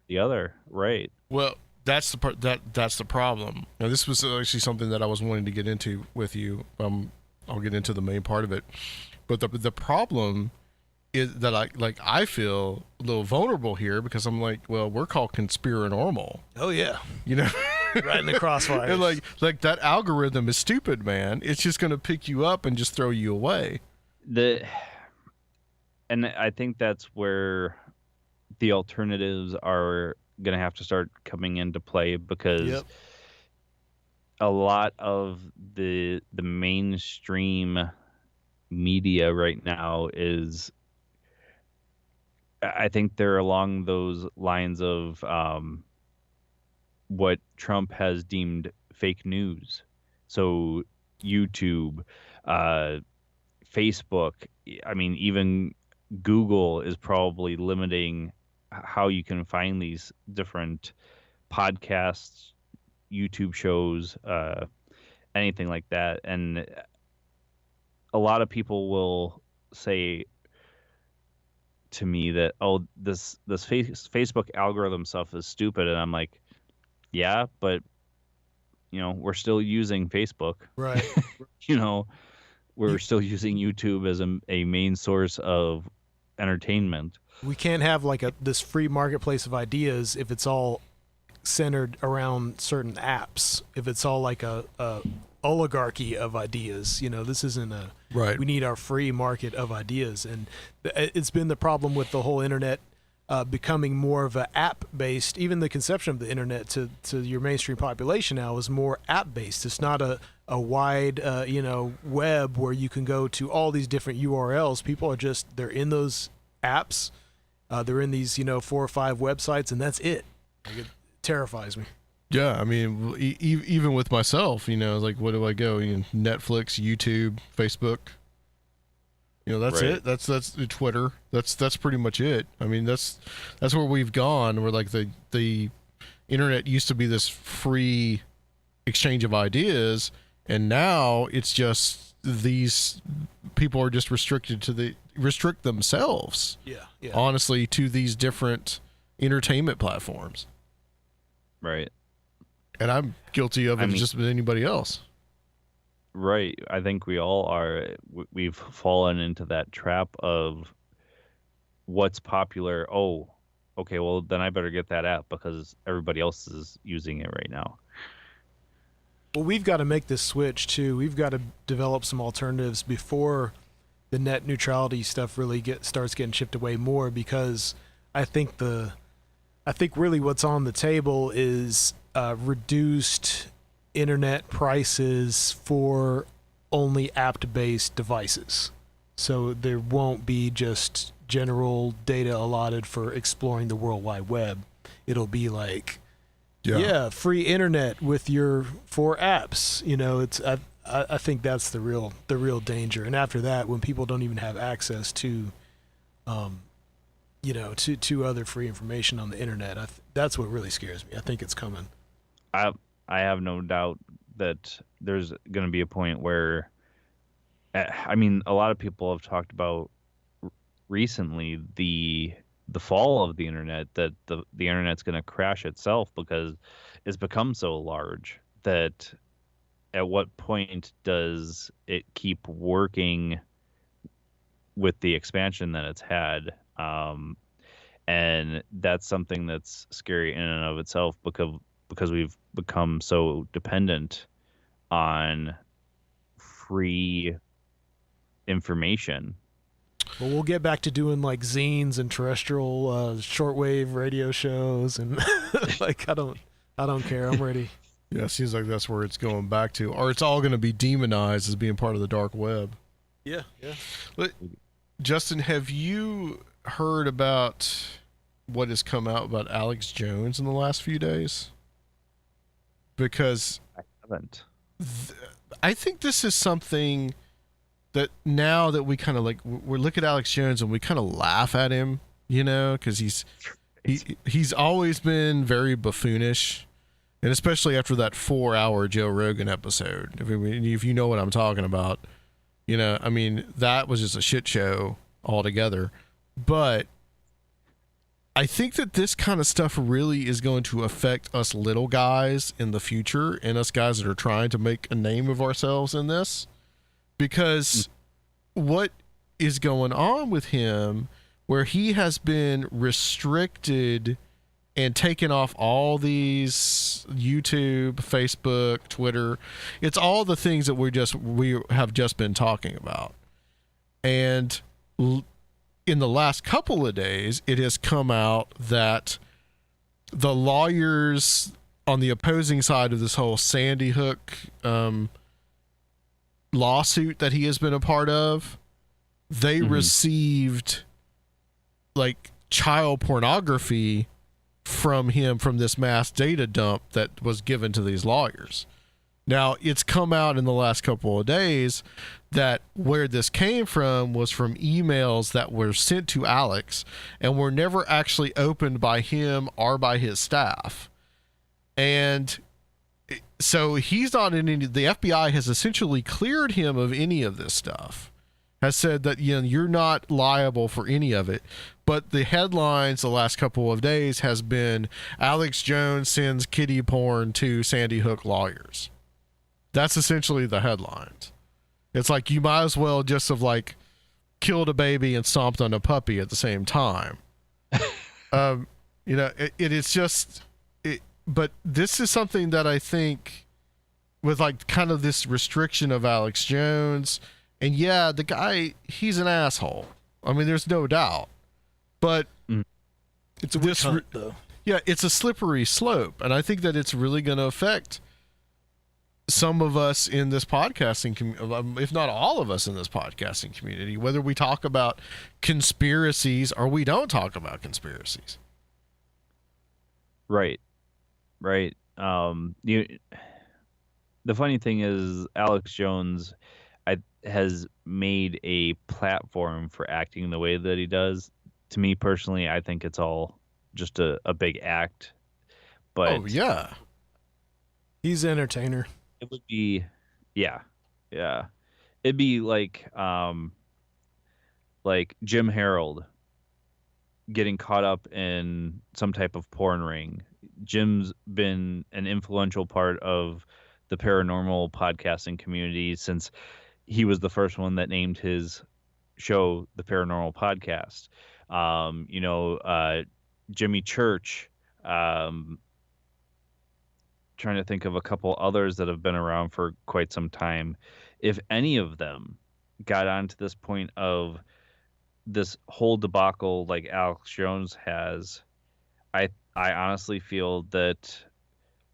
The other, right? Well, that's the part that's the problem. Now, this was actually something that I was wanting to get into with you. I'll get into the main part of it, but the problem is that I feel a little vulnerable here, because I'm like, well, we're called Conspirinormal. Oh yeah, right in the crossfire. And like that algorithm is stupid, man. It's just going to pick you up and just throw you away. And I think that's where the alternatives are going to have to start coming into play, because a lot of the mainstream media right now is, I think they're along those lines of what Trump has deemed fake news. So YouTube, Facebook, I mean, even Google is probably limiting how you can find these different podcasts, YouTube shows, anything like that. And a lot of people will say to me that, oh, this Facebook algorithm stuff is stupid, and I'm like, yeah, but we're still using Facebook, right? We're still using YouTube as a main source of entertainment. We can't have like this free marketplace of ideas if it's all centered around certain apps. If it's all like a oligarchy of ideas, this isn't right. We need our free market of ideas, and it's been the problem with the whole internet becoming more of an app-based. Even the conception of the internet to your mainstream population now is more app-based. It's not a wide web where you can go to all these different URLs. People are they're in those apps. They're in these 4 or 5 websites, and that's it. Like, it terrifies me. Yeah, I mean, even with myself, like, what do I go? Netflix, YouTube, Facebook. That's Right. it. That's Twitter. That's pretty much it. I mean, that's where we've gone. Where like the internet used to be this free exchange of ideas, and now it's just these people are just restricted to restrict themselves. Yeah. Honestly, to these different entertainment platforms. Right. And I'm guilty of it just as anybody else. Right. I think we all are. We've fallen into that trap of what's popular. Oh, okay, well, then I better get that app because everybody else is using it right now. Well, we've got to make this switch, too. We've got to develop some alternatives before the net neutrality stuff really starts getting chipped away more, because I think really what's on the table is reduced internet prices for only app-based devices. So there won't be just general data allotted for exploring the World Wide Web. It'll be like, free internet with your 4 apps. It's I think that's the real danger. And after that, when people don't even have access to to other free information on the internet, that's what really scares me. I think it's coming. I have no doubt that there's going to be a point where, I mean, a lot of people have talked about recently the fall of the internet, that the internet's going to crash itself because it's become so large that at what point does it keep working with the expansion that it's had? And that's something that's scary in and of itself because we've become so dependent on free information. Well, we'll get back to doing like zines and terrestrial shortwave radio shows, and like I don't care. I'm ready. Yeah, it seems like that's where it's going back to, or it's all going to be demonized as being part of the dark web. Yeah. But Justin, have you heard about what has come out about Alex Jones in the last few days? Because I haven't. I think this is something that now that we kind of like, we look at Alex Jones and we kind of laugh at him, because he's always been very buffoonish, and especially after that 4-hour Joe Rogan episode. If you know what I'm talking about, I mean, that was just a shit show altogether. But I think that this kind of stuff really is going to affect us little guys in the future, and us guys that are trying to make a name of ourselves in this, because what is going on with him, where he has been restricted and taken off all these YouTube, Facebook, Twitter. It's all the things that we have just been talking about. And in the last couple of days, it has come out that the lawyers on the opposing side of this whole Sandy Hook lawsuit that he has been a part of, they received like child pornography from him from this mass data dump that was given to these lawyers. Now, it's come out in the last couple of days that where this came from was from emails that were sent to Alex and were never actually opened by him or by his staff. And so he's not in any, the FBI has essentially cleared him of any of this stuff, has said that, you're not liable for any of it. But the headlines the last couple of days has been Alex Jones sends kiddie porn to Sandy Hook lawyers. That's essentially the headlines. It's like you might as well just have like killed a baby and stomped on a puppy at the same time. It's just, but this is something that I think with like kind of this restriction of Alex Jones, and the guy, he's an asshole. I mean, there's no doubt, but It's a witch hunt, though. Yeah, it's a slippery slope, and I think that it's really going to affect some of us in this podcasting community, if not all of us in this podcasting community, whether we talk about conspiracies or we don't talk about conspiracies. Right. The funny thing is, Alex Jones has made a platform for acting the way that he does. To me personally, I think it's all just a big act. But oh yeah, he's an entertainer. It would be, yeah. It'd be like Jim Harold getting caught up in some type of porn ring. Jim's been an influential part of the paranormal podcasting community since he was the first one that named his show the Paranormal Podcast. Jimmy Church, trying to think of a couple others that have been around for quite some time. If any of them got onto this point of this whole debacle like Alex Jones has, I honestly feel that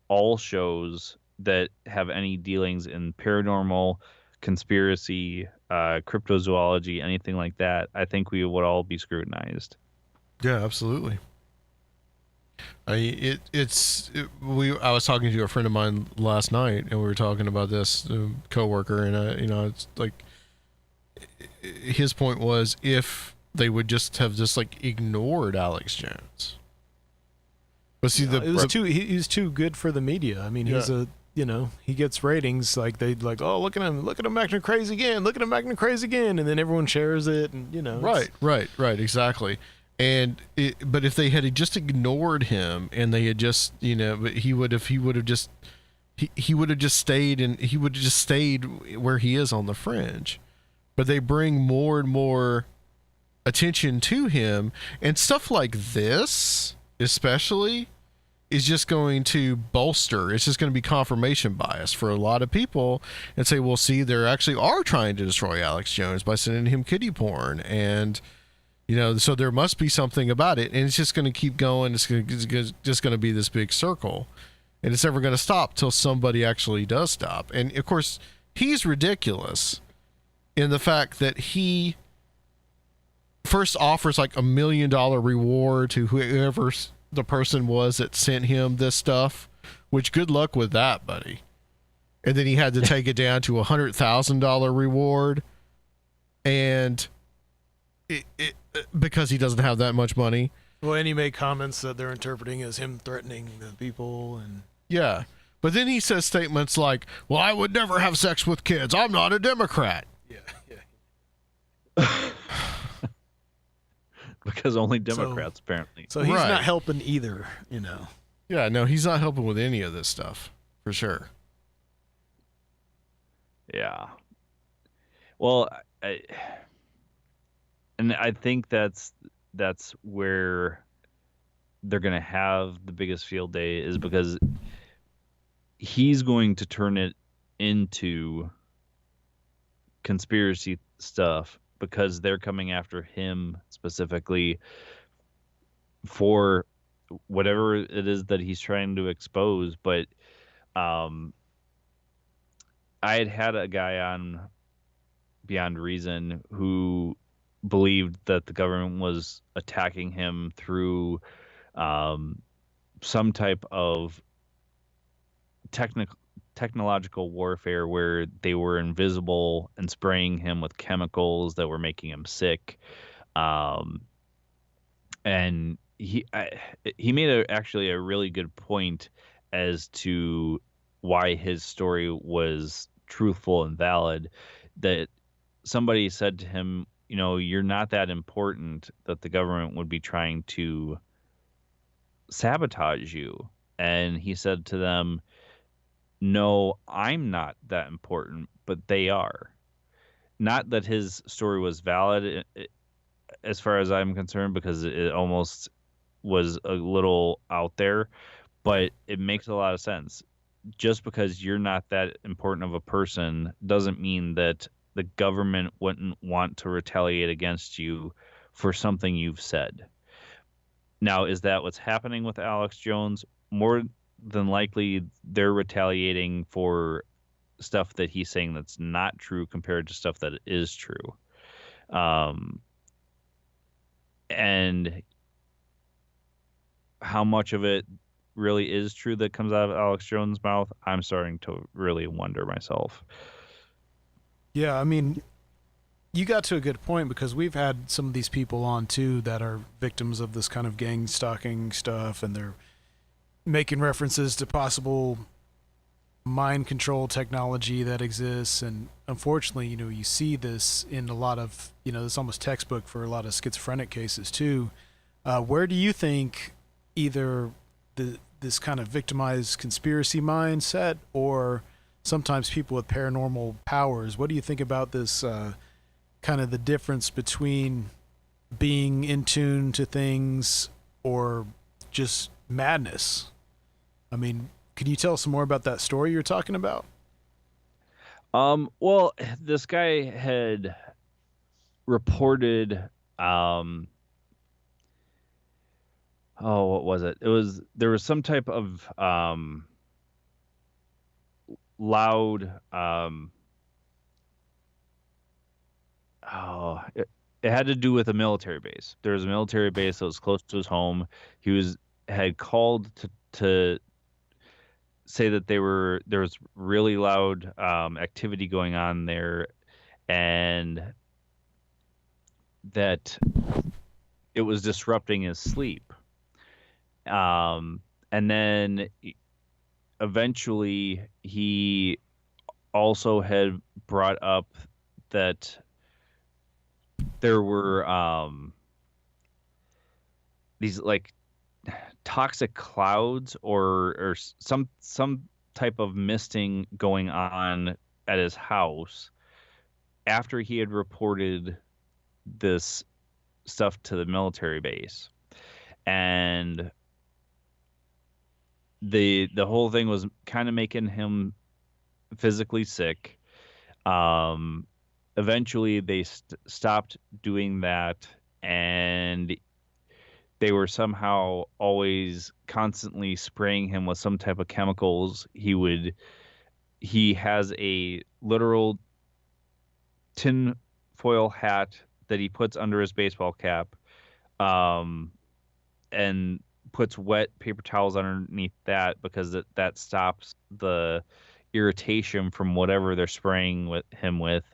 all shows that have any dealings in paranormal, conspiracy, cryptozoology, anything like that, I think we would all be scrutinized. Yeah, absolutely. I was talking to a friend of mine last night, and we were talking about this coworker, and it's like his point was if they would just have ignored Alex Jones. But see, he's too good for the media. I mean, he's he gets ratings. Like they'd look at him acting crazy again, and then everyone shares it, and right, exactly. But if they had just ignored him and they had just, but he would have just stayed where he is on the fringe. But they bring more and more attention to him, and stuff like this, especially, is just going to bolster. It's just going to be confirmation bias for a lot of people and say, well, see, they actually are trying to destroy Alex Jones by sending him kiddie porn. And, so there must be something about it. And it's just going to keep going. It's just going to be this big circle. And it's never going to stop till somebody actually does stop. And, of course, he's ridiculous in the fact that he first offers $1 million reward to whoever the person was that sent him this stuff, which good luck with that, buddy. And then he had to take it down to $100,000 reward, and because he doesn't have that much money. Well, and he made comments that they're interpreting as him threatening the people, and yeah. But then he says statements like, "Well, I would never have sex with kids. I'm not a Democrat." Yeah. Because only Democrats, apparently. So he's not helping either, Yeah, no, he's not helping with any of this stuff, for sure. Yeah. Well, I think that's where they're going to have the biggest field day, is because he's going to turn it into conspiracy stuff, because they're coming after him specifically for whatever it is that he's trying to expose. But I had a guy on Beyond Reason who believed that the government was attacking him through some type of technological warfare, where they were invisible and spraying him with chemicals that were making him sick. And he made actually a really good point as to why his story was truthful and valid. That somebody said to him, you're not that important that the government would be trying to sabotage you. And he said to them, no, I'm not that important, but they are. Not that his story was valid as far as I'm concerned, because it almost was a little out there, but it makes a lot of sense. Just because you're not that important of a person doesn't mean that the government wouldn't want to retaliate against you for something you've said. Now, is that what's happening with Alex Jones? More than likely, they're retaliating for stuff that he's saying that's not true compared to stuff that is true. And how much of it really is true that comes out of Alex Jones' mouth, I'm starting to really wonder myself. Yeah, I mean, you got to a good point, because we've had some of these people on too that are victims of this kind of gang stalking stuff, and they're making references to possible mind control technology that exists. And unfortunately, you see this in a lot of, it's almost textbook for a lot of schizophrenic cases too. Where do you think either this kind of victimized conspiracy mindset, or sometimes people with paranormal powers, what do you think about this kind of the difference between being in tune to things or just madness? I mean, can you tell us some more about that story you're talking about? Well, this guy had reported, what was it? There was some type of loud, it had to do with a military base. There was a military base that was close to his home. He had called to say that there was really loud activity going on there, and that it was disrupting his sleep. And then eventually he also had brought up that there were these like toxic clouds or some type of misting going on at his house after he had reported this stuff to the military base. And the whole thing was kind of making him physically sick. Eventually they stopped doing that, and they were somehow always constantly spraying him with some type of chemicals. He has a literal tin foil hat that he puts under his baseball cap, and puts wet paper towels underneath that, because that stops the irritation from whatever they're spraying him with.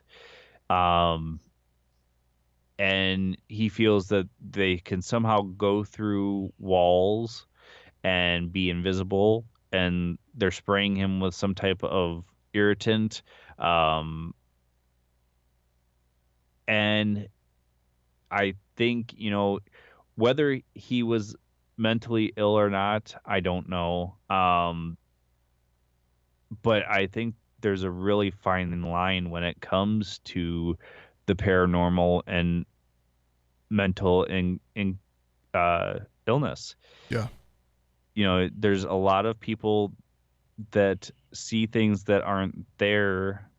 And he feels that they can somehow go through walls and be invisible, and they're spraying him with some type of irritant. And I think, whether he was mentally ill or not, I don't know. But I think there's a really fine line when it comes to the paranormal and mental illness. Yeah. There's a lot of people that see things that aren't there.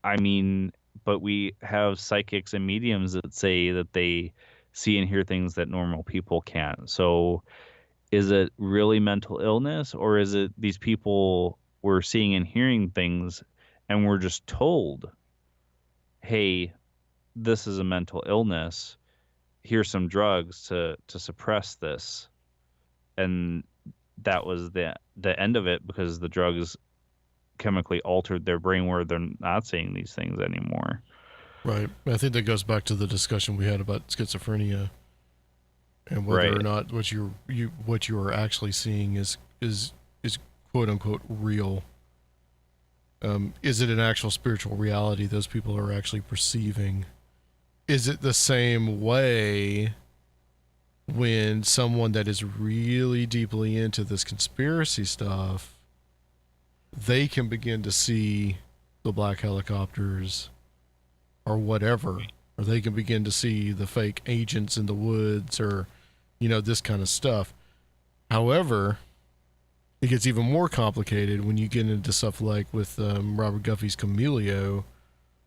I mean, but we have psychics and mediums that say that they see and hear things that normal people can't. So is it really mental illness, or is it these people were seeing and hearing things and we're just told, hey, this is a mental illness, here's some drugs to suppress this, and that was the end of it, because the drugs chemically altered their brain where they're not seeing these things anymore. Right. I think that goes back to the discussion we had about schizophrenia, and whether or not what you are actually seeing is quote unquote real. Is it an actual spiritual reality those people are actually perceiving? Is it the same way when someone that is really deeply into this conspiracy stuff, they can begin to see the black helicopters or whatever, or they can begin to see the fake agents in the woods, or, this kind of stuff. However, it gets even more complicated when you get into stuff like with Robert Guffey's Chameleon,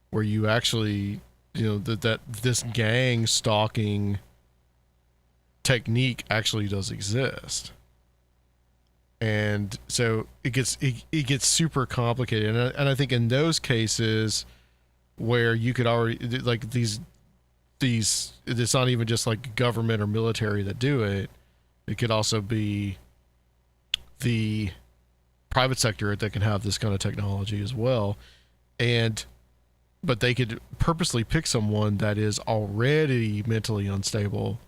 where you actually, that this gang stalking technique actually does exist. And so it gets super complicated. And I think in those cases where you could already, like these, it's not even just like government or military that do it. It could also be the private sector that can have this kind of technology as well. But they could purposely pick someone that is already mentally unstable,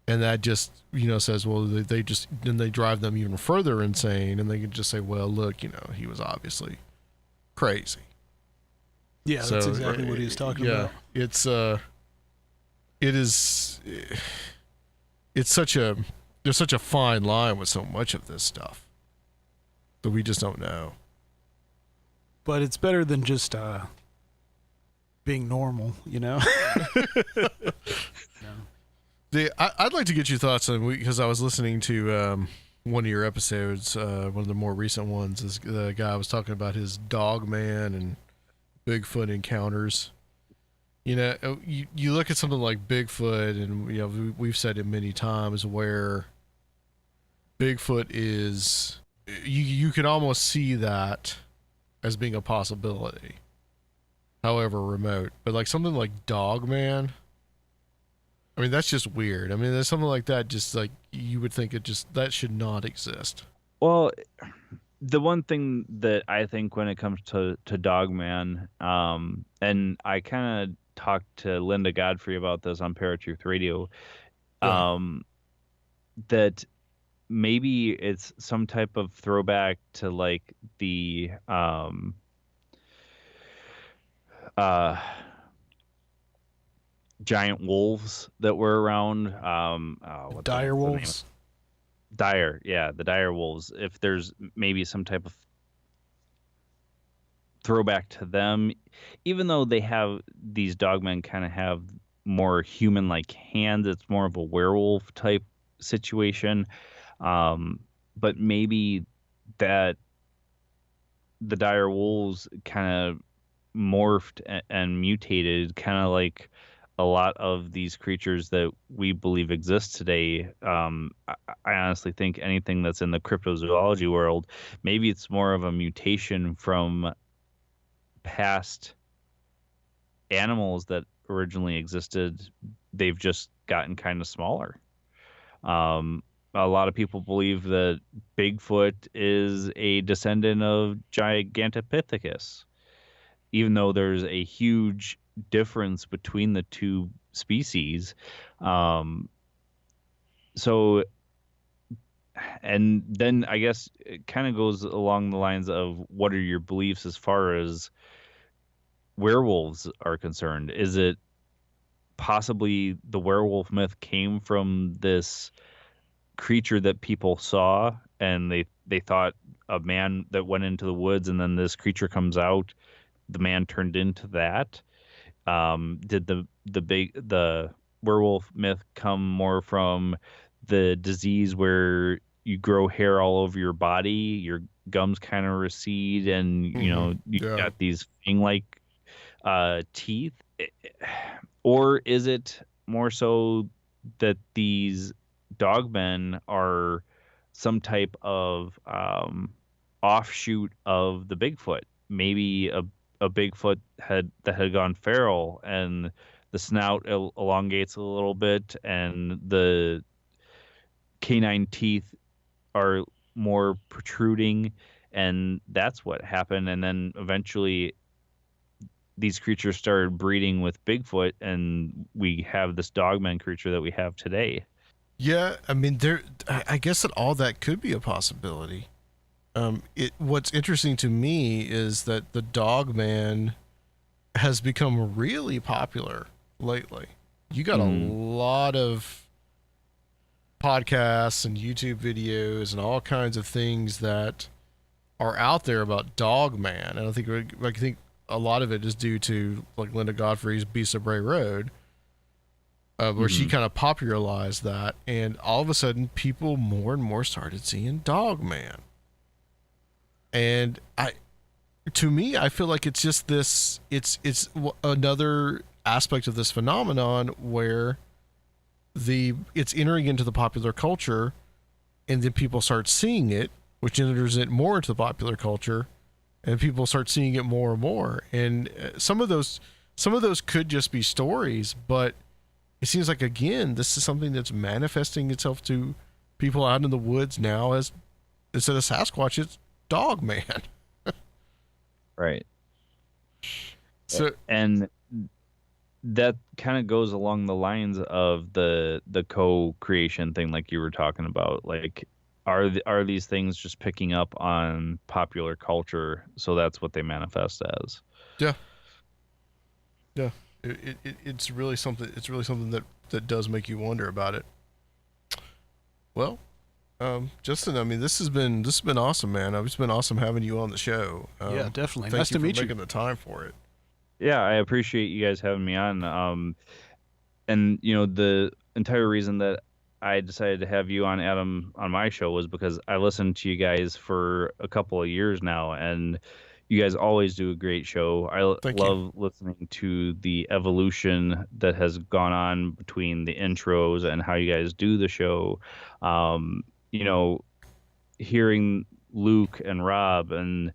and that just, says, well, they drive them even further insane, and they can just say, well, look, he was obviously crazy. Yeah, so, that's exactly what he was talking about. It's there's such a fine line with so much of this stuff that we just don't know. But it's better than just being normal, I'd like to get your thoughts on, because I was listening to one of your episodes, one of the more recent ones. Is the guy was talking about his dog man and Bigfoot encounters. You look at something like Bigfoot, and we've said it many times, where Bigfoot is, you can almost see that as being a possibility, however remote. But like something like Dogman, I mean, that's just weird. I mean, there's something like that, just like you would think that should not exist. Well, the one thing that I think when it comes to Dogman, and I kind of talked to Linda Godfrey about this on Paratruth Radio, that maybe it's some type of throwback to like the giant wolves that were around. Dire wolves. The dire wolves. If there's maybe some type of throwback to them, even though they have, these dogmen kind of have more human-like hands, it's more of a werewolf type situation. But maybe that the dire wolves kind of morphed and mutated, kind of like a lot of these creatures that we believe exist today. I honestly think anything that's in the cryptozoology world, maybe it's more of a mutation from past animals that originally existed. They've just gotten kind of smaller. A lot of people believe that Bigfoot is a descendant of Gigantopithecus, even though there's a huge difference between the two species. So, and then I guess it kind of goes along the lines of, what are your beliefs as far as werewolves are concerned? Is it possibly the werewolf myth came from this creature that people saw, and they thought a man that went into the woods, and then this creature comes out, the man turned into that? Did the werewolf myth come more from the disease where you grow hair all over your body, your gums kind of recede, and got these thing-like teeth? Or is it more so that these dogmen are some type of offshoot of the Bigfoot? Maybe a Bigfoot that had gone feral, and the snout elongates a little bit, and the canine teeth are more protruding, and that's what happened. And then eventually these creatures started breeding with Bigfoot, and we have this dogman creature that we have today. Yeah, I mean, I guess that all that could be a possibility. What's interesting to me is that the Dogman has become really popular lately. You got a lot of podcasts and YouTube videos and all kinds of things that are out there about Dogman, and I think a lot of it is due to like Linda Godfrey's Beasts of Bray Road, where she kind of popularized that, and all of a sudden people more and more started seeing Dogman. And I feel like it's just it's another aspect of this phenomenon where it's entering into the popular culture, and then people start seeing it, which enters it more into the popular culture, and people start seeing it more and more. And some of those could just be stories, but it seems like, again, this is something that's manifesting itself to people out in the woods now as instead of Sasquatch, it's Dog Man. Right. So, and that kind of goes along the lines of the co-creation thing, like you were talking about. Like, are these things just picking up on popular culture? So that's what they manifest as. Yeah. Yeah. It's really something. It's really something that does make you wonder about it. Well, Justin, I mean, this has been awesome, man. It's been awesome having you on the show. Yeah, definitely. Thank Nice you to for meet you. making the time for it. Yeah, I appreciate you guys having me on. And the entire reason that I decided to have you on, Adam, on my show was because I listened to you guys for a couple of years now, and you guys always do a great show. I love listening to the evolution that has gone on between the intros and how you guys do the show. Hearing Luke and Rob and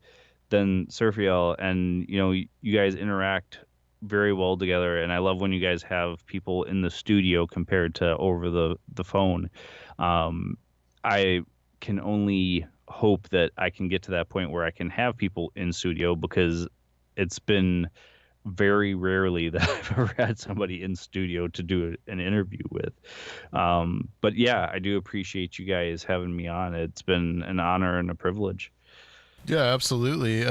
then Serfiel, and you guys interact very well together, and I love when you guys have people in the studio compared to over the phone. I can only hope that I can get to that point where I can have people in studio, because it's been very rarely that I've ever had somebody in studio to do an interview with. But yeah, I do appreciate you guys having me on. It's been an honor and a privilege. Yeah, absolutely.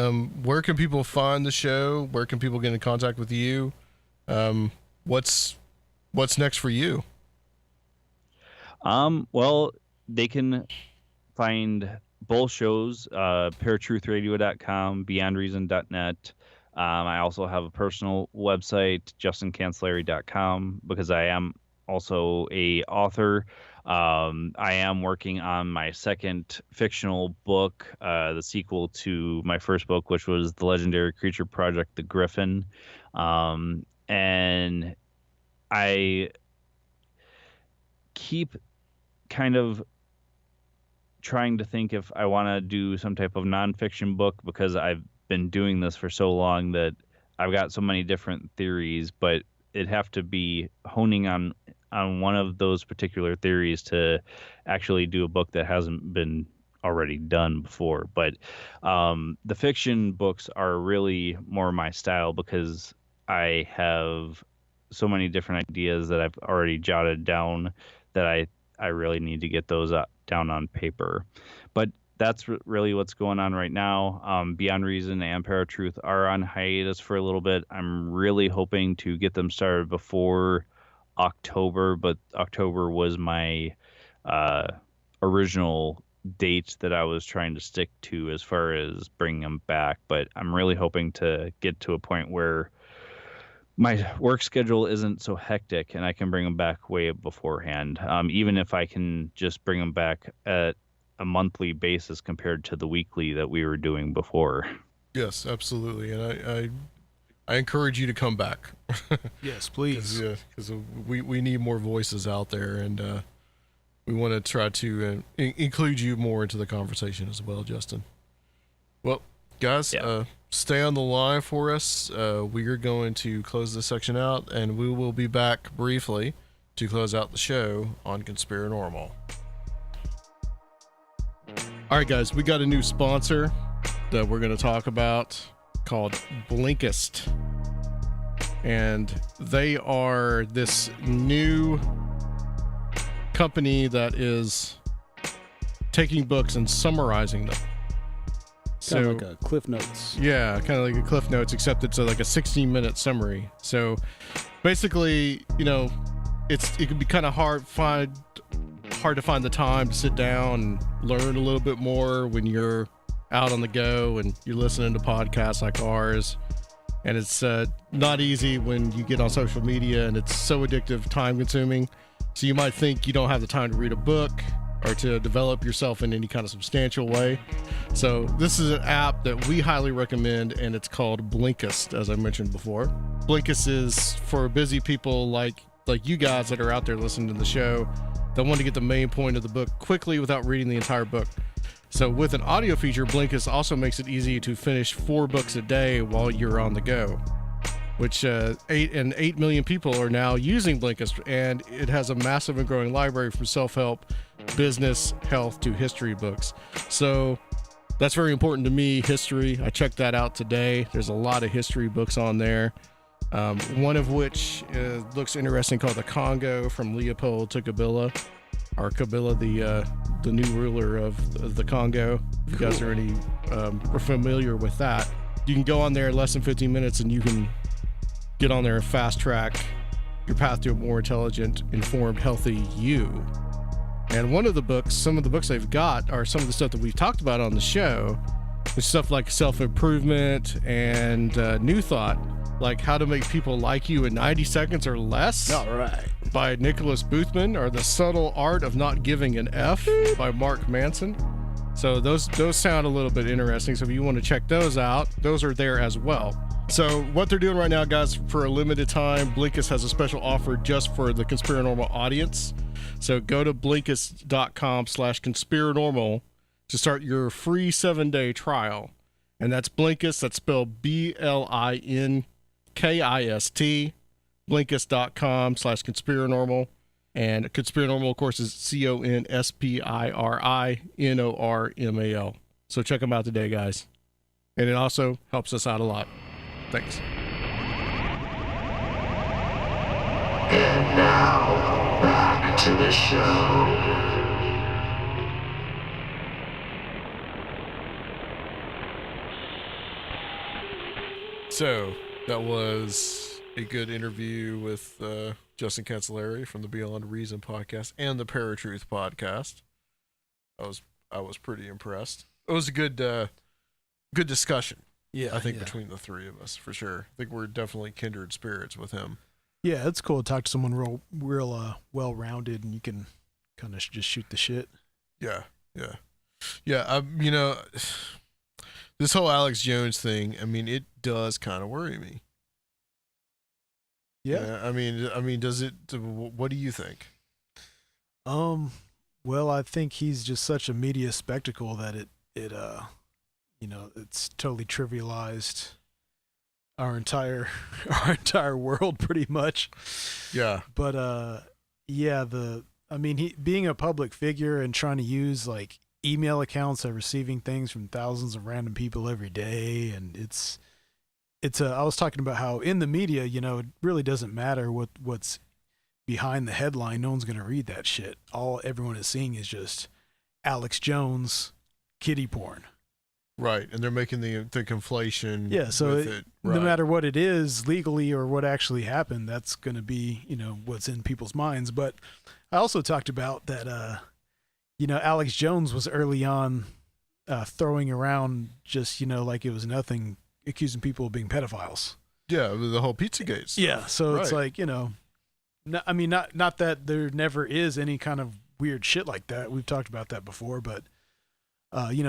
Where can people find the show? Where can people get in contact with you? What's next for you? Well, they can find both shows, paratruthradio.com, beyondreason.net. I also have a personal website, justincancilliere.com, because I am also a author. I am working on my second fictional book, the sequel to my first book, which was The Legendary Creature Project, The Griffin. And I keep kind of trying to think if I want to do some type of nonfiction book, because I've been doing this for so long that I've got so many different theories, but it'd have to be honing on one of those particular theories to actually do a book that hasn't been already done before. But the fiction books are really more my style, because I have so many different ideas that I've already jotted down that I really need to get those down on paper. But that's really what's going on right now. Beyond Reason and Paratruth are on hiatus for a little bit. I'm really hoping to get them started before October, but October was my original date that I was trying to stick to as far as bringing them back. But I'm really hoping to get to a point where my work schedule isn't so hectic and I can bring them back way beforehand. Even if I can just bring them back at a monthly basis compared to the weekly that we were doing before. Yes, absolutely. And I encourage you to come back. Yes, please. Because we need more voices out there, and we want to try to include you more into the conversation as well, Justin. Well, guys, stay on the line for us. We are going to close this section out, and we will be back briefly to close out the show on Conspirinormal. All right, guys, we got a new sponsor that we're going to talk about called Blinkist. And they are this new company that is taking books and summarizing them. Kind of like a Cliff Notes. Yeah, kind of like a Cliff Notes, except it's like a 16-minute summary. So basically, it can be kind of hard to find the time to sit down and learn a little bit more when you're out on the go and you're listening to podcasts like ours. And it's not easy when you get on social media, and it's so addictive, time consuming. So you might think you don't have the time to read a book or to develop yourself in any kind of substantial way. So this is an app that we highly recommend, and it's called Blinkist, as I mentioned before. Blinkist is for busy people like like you guys that are out there listening to the show that want to get the main point of the book quickly without reading the entire book. So with an audio feature, Blinkist also makes it easy to finish 4 books a day while you're on the go, which 8 million people are now using Blinkist, and it has a massive and growing library from self-help, business, health to history books. So that's very important to me, history. I checked that out today. There's a lot of history books on there. One of which looks interesting, called The Congo, from Leopold to Kabila, or Kabila, the new ruler of the Congo. If you guys are familiar with that, you can go on there in less than 15 minutes and you can get on there and fast track your path to a more intelligent, informed, healthy you. And one of the books, some of the books they've got are some of the stuff that we've talked about on the show. There's stuff like self-improvement and New Thought, like How to Make People Like You in 90 Seconds or Less. All right. By Nicholas Boothman, or The Subtle Art of Not Giving an F by Mark Manson. So those sound a little bit interesting. So if you want to check those out, those are there as well. So what they're doing right now, guys, for a limited time, Blinkist has a special offer just for the Conspirinormal audience. So go to Blinkist.com/Conspirinormal to start your free 7-day trial. And that's Blinkist, that's spelled BLINKIST, Blinkist.com/Conspirinormal. And Conspirinormal, of course, is CONSPIRINORMAL. So check them out today, guys. And it also helps us out a lot. Thanks. And now, back to the show. So, that was a good interview with Justin Cancilliere from the Beyond Reason podcast and the Paratruth podcast. I was pretty impressed. It was a good discussion. Yeah, I think between the three of us, for sure. I think we're definitely kindred spirits with him. Yeah, it's cool to talk to someone real well-rounded, and you can kind of just shoot the shit. Yeah. This whole Alex Jones thing, I mean, it does kind of worry me. Yeah. I mean, does it? What do you think? Well, I think he's just such a media spectacle that it's totally trivialized our entire world pretty much. Yeah. But he being a public figure and trying to use like email accounts of receiving things from thousands of random people every day, and I was talking about how in the media, it really doesn't matter what's behind the headline. No one's going to read that shit. All everyone is seeing is just Alex Jones kiddie porn. Right, and they're making the conflation. Yeah, so with it. Right. No matter what it is legally or what actually happened, that's going to be what's in people's minds. But I also talked about that Alex Jones was early on throwing around just like it was nothing, accusing people of being pedophiles. Yeah, the whole Pizzagate stuff. Yeah, so right. It's like not that there never is any kind of weird shit like that. We've talked about that before, but.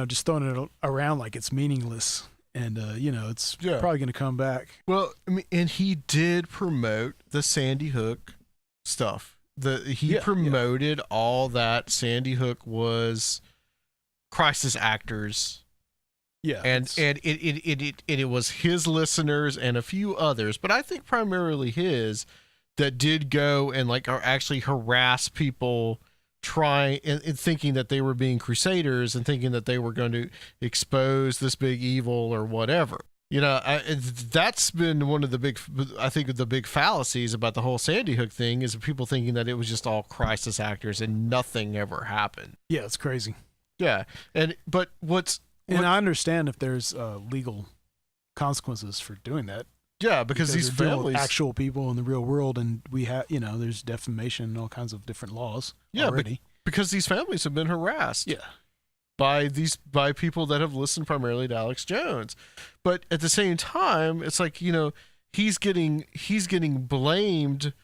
Just throwing it around like it's meaningless, and it's probably going to come back. Well, I mean, and he did promote the Sandy Hook stuff. He promoted all that Sandy Hook was crisis actors. Yeah, and it was his listeners and a few others, but I think primarily his that did go and actually harass people. Trying and thinking that they were being crusaders and thinking that they were going to expose this big evil or whatever. That's been one of the big fallacies about the whole Sandy Hook thing is people thinking that it was just all crisis actors and nothing ever happened. Yeah, it's crazy. Yeah, and I understand if there's legal consequences for doing that. Yeah, because these families, actual people in the real world, and we have, there's defamation and all kinds of different laws. Yeah, already. Because these families have been harassed. Yeah, by people that have listened primarily to Alex Jones, but at the same time, it's like he's getting blamed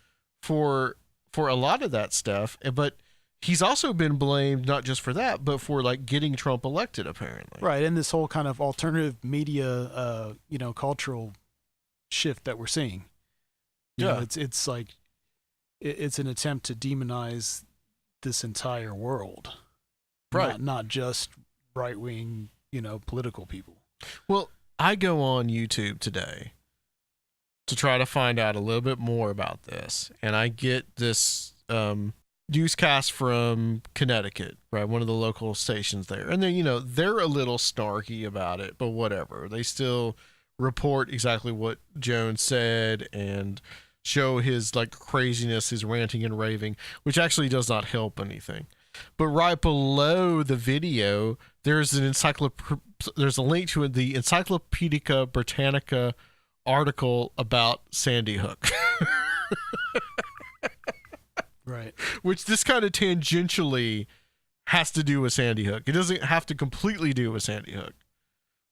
for a lot of that stuff, but he's also been blamed not just for that, but for getting Trump elected, apparently. Right, and this whole kind of alternative media, cultural shift that we're seeing. It's like it's an attempt to demonize this entire world, Right. Not just right wing, political people. Well, I go on YouTube today to try to find out a little bit more about this, and I get this newscast from Connecticut, right? One of the local stations there, and then they're a little snarky about it, but whatever. They still report exactly what Jones said and show his craziness, his ranting and raving, which actually does not help anything. But right below the video, there's a link to the Encyclopedica Britannica article about Sandy Hook. Right. Which this kind of tangentially has to do with Sandy Hook. It doesn't have to completely do with Sandy Hook.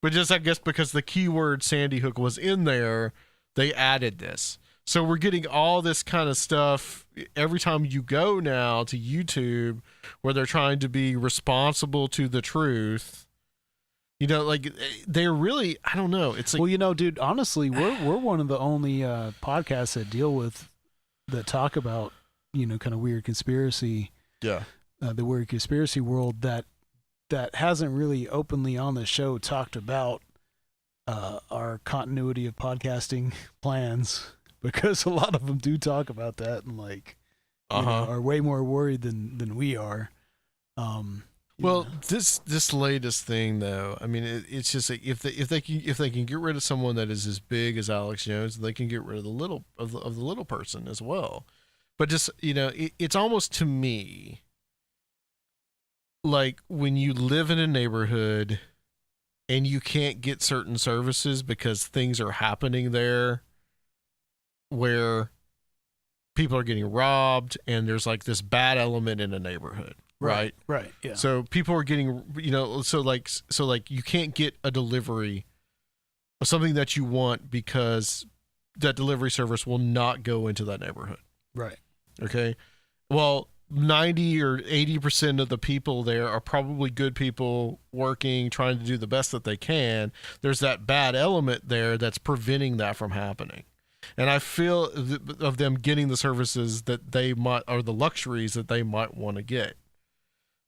But just, I guess, because the keyword Sandy Hook was in there, they added this. So we're getting all this kind of stuff every time you go now to YouTube where they're trying to be responsible to the truth. They're really, I don't know. It's like, well, dude, honestly, we're one of the only podcasts that talk about, kind of weird conspiracy. Yeah. The weird conspiracy world that hasn't really openly on the show talked about our continuity of podcasting plans, because a lot of them do talk about that and are way more worried than we are. This latest thing though, I mean, it's just like if they can get rid of someone that is as big as Alex Jones, they can get rid of the little person as well. But just it's almost, to me, like when you live in a neighborhood and you can't get certain services because things are happening there where people are getting robbed and there's this bad element in a neighborhood, right? Right. Yeah. So people are getting, so you can't get a delivery of something that you want because that delivery service will not go into that neighborhood. Right. Okay. Well, 90 or 80% of the people there are probably good people working, trying to do the best that they can. There's that bad element there that's preventing that from happening. And I feel of them getting the services that they might, or the luxuries that they might want to get.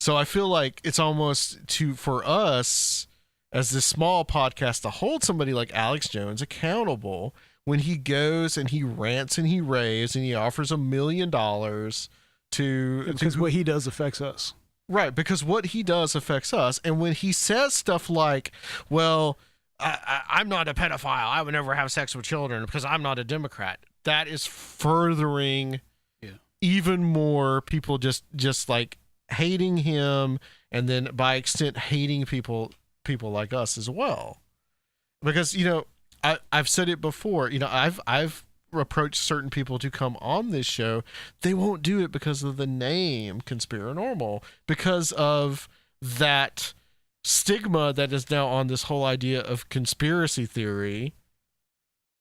So I feel like it's almost for us as this small podcast to hold somebody like Alex Jones accountable when he goes and he rants and he raves and he offers $1 million because what he does affects us. Right, because what he does affects us. And when he says stuff like, well, I'm not a pedophile, I would never have sex with children because I'm not a Democrat, that is furthering even more people just hating him, and then by extent hating people like us as well. Because I've said it before, I've approached certain people to come on this show. They won't do it because of the name Conspirinormal, because of that stigma that is now on this whole idea of conspiracy theory,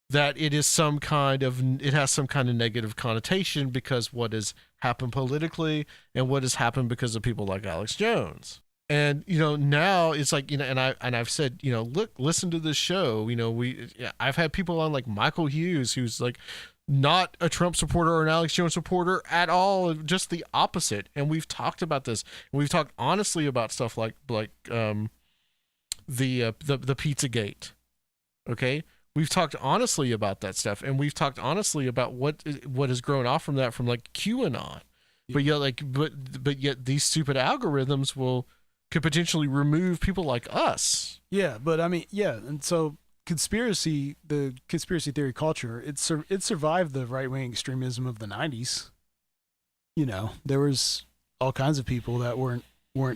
that it has some kind of negative connotation because what has happened politically and what has happened because of people like Alex Jones. And now it's like, and I've said, look, listen to this show. I've had people on like Michael Hughes, who's like not a Trump supporter or an Alex Jones supporter at all, just the opposite. And we've talked about this. And we've talked honestly about stuff like the Pizzagate. Okay, we've talked honestly about that stuff, and we've talked honestly about what has grown off from that, from like QAnon. Yeah. But yet these stupid algorithms could potentially remove people like us. Yeah, but I mean, yeah, and so the conspiracy theory culture, it survived the right-wing extremism of the 90s. There was all kinds of people that weren't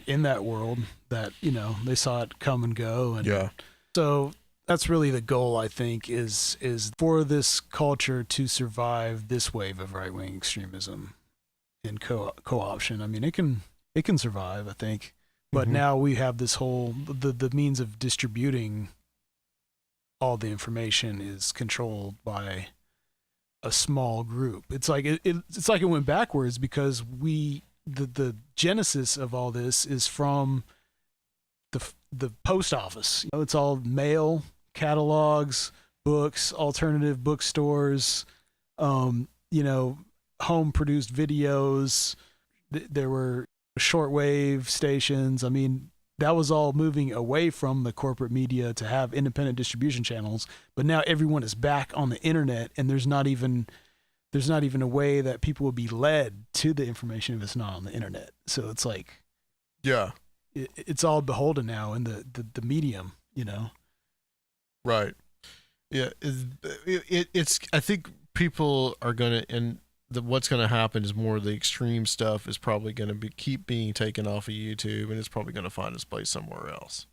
in that world that, they saw it come and go. And yeah. So that's really the goal, I think, is for this culture to survive this wave of right-wing extremism and co-option. I mean, it can survive, I think. But now we have this whole, the means of distributing all the information is controlled by a small group. It's like it went backwards because the genesis of all this is from the post office. It's all mail, catalogs, books, alternative bookstores, home home-produced videos. There were shortwave stations. I mean, that was all moving away from the corporate media to have independent distribution channels. But now everyone is back on the internet, and there's not even a way that people will be led to the information if it's not on the internet. So it's like, yeah, it's all beholden now in the medium, you know? Right. Yeah. It's I think people are going to, and what's going to happen is more of the extreme stuff is probably going to keep being taken off of YouTube, and it's probably going to find its place somewhere else.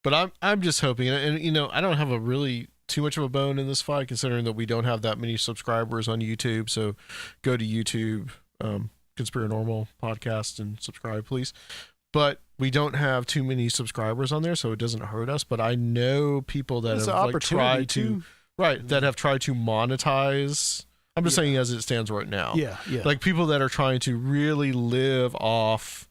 But I'm just hoping, and you know, I don't have a really too much of a bone in this fight, considering that we don't have that many subscribers on YouTube. So go to YouTube, Conspirinormal podcast, and subscribe, please. But we don't have too many subscribers on there, so it doesn't hurt us. But I know people that have like tried to, that have tried to monetize. I'm just saying as it stands right now. Yeah. Like people that are trying to really live off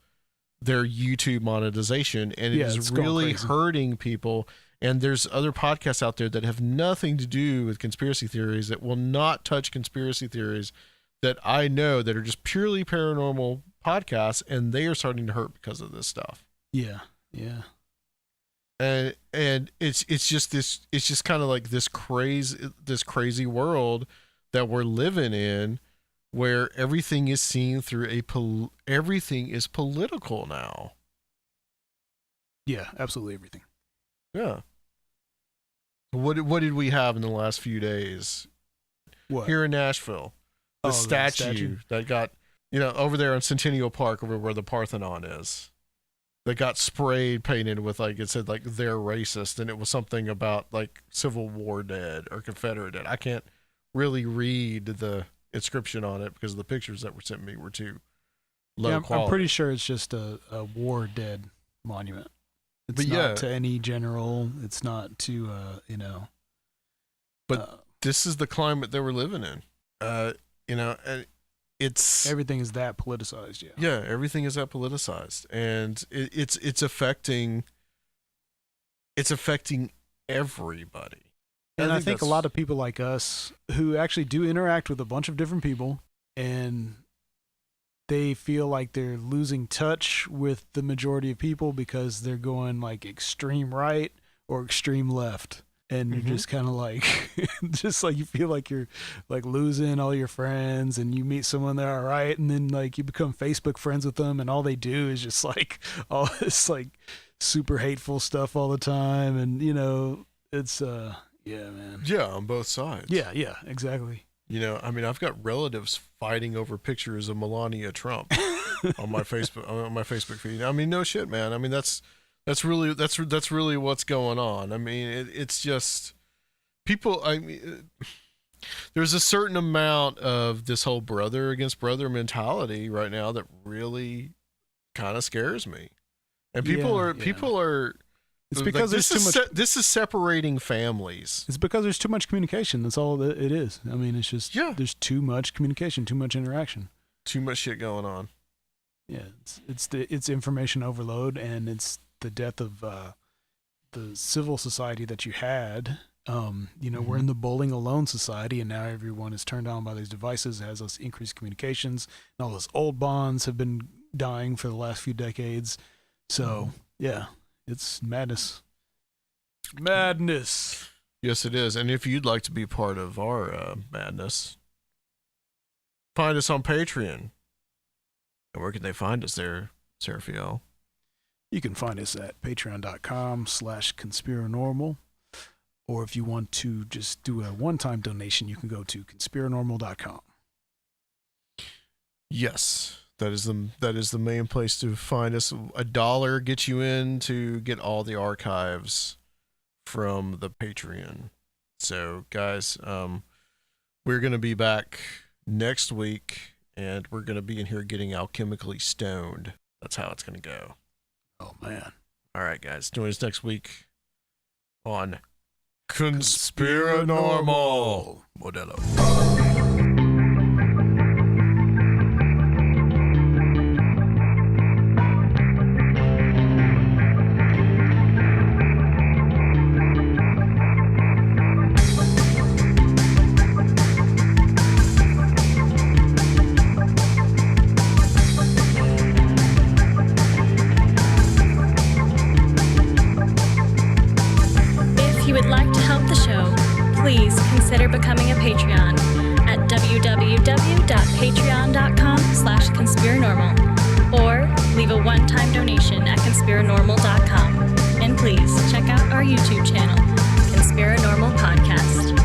their YouTube monetization, and it is really hurting people. And there's other podcasts out there that have nothing to do with conspiracy theories, that will not touch conspiracy theories, that I know that are just purely paranormal podcasts, and they are starting to hurt because of this stuff. Yeah. And it's just kind of like this crazy world that we're living in, where everything is seen through everything is political now. Yeah, absolutely everything. Yeah. What did we have in the last few days? What? Here in Nashville, the statue that got, you know, over there on Centennial Park, over where the Parthenon is, that got sprayed painted with, like, it said like they're racist, and it was something about like Civil War dead or Confederate dead. I can't really read the inscription on it because the pictures that were sent me were too low quality. I'm pretty sure it's just a war dead monument. It's not to any general. It's not to, you know. But this is the climate that we're living in. You know, it's everything is that politicized. Yeah. Yeah, everything is that politicized, and it's affecting everybody. And I think a lot of people like us who actually do interact with a bunch of different people, and they feel like they're losing touch with the majority of people because they're going like extreme right or extreme left. And you're just kind of like, just like you feel like you're like losing all your friends, and you meet someone that are right, and then like you become Facebook friends with them, and all they do is just like all this like super hateful stuff all the time. And, you know, it's, yeah, man. Yeah, on both sides. Yeah, exactly. You know, I mean, I've got relatives fighting over pictures of Melania Trump on my Facebook feed. I mean, no shit, man. I mean, that's really what's going on. I mean, it's just people. I mean, there's a certain amount of this whole brother against brother mentality right now that really kind of scares me. And people are. It's because like, there's too much. This is separating families. It's because there's too much communication. That's all that it is. I mean, it's just there's too much communication, too much interaction, too much shit going on. Yeah, it's information overload, and it's the death of the civil society that you had. You know, we're in the bowling alone society, and now everyone is turned on by these devices. It has us increased communications, and all those old bonds have been dying for the last few decades. So yeah. It's madness. Madness. Yes, it is. And if you'd like to be part of our madness, find us on Patreon. And where can they find us there, Seraphiel? You can find us at patreon.com/Conspirinormal. Or if you want to just do a one-time donation, you can go to Conspirinormal.com. Yes. That is the main place to find us. $1 gets you in to get all the archives from the Patreon. So, guys, we're going to be back next week, and we're going to be in here getting alchemically stoned. That's how it's going to go. Oh, man. All right, guys. Join us next week on Conspirinormal. Modelo. please consider becoming a Patreon at www.patreon.com/Conspirinormal or leave a one-time donation at Conspirinormal.com. And please check out our YouTube channel, Conspirinormal Podcast.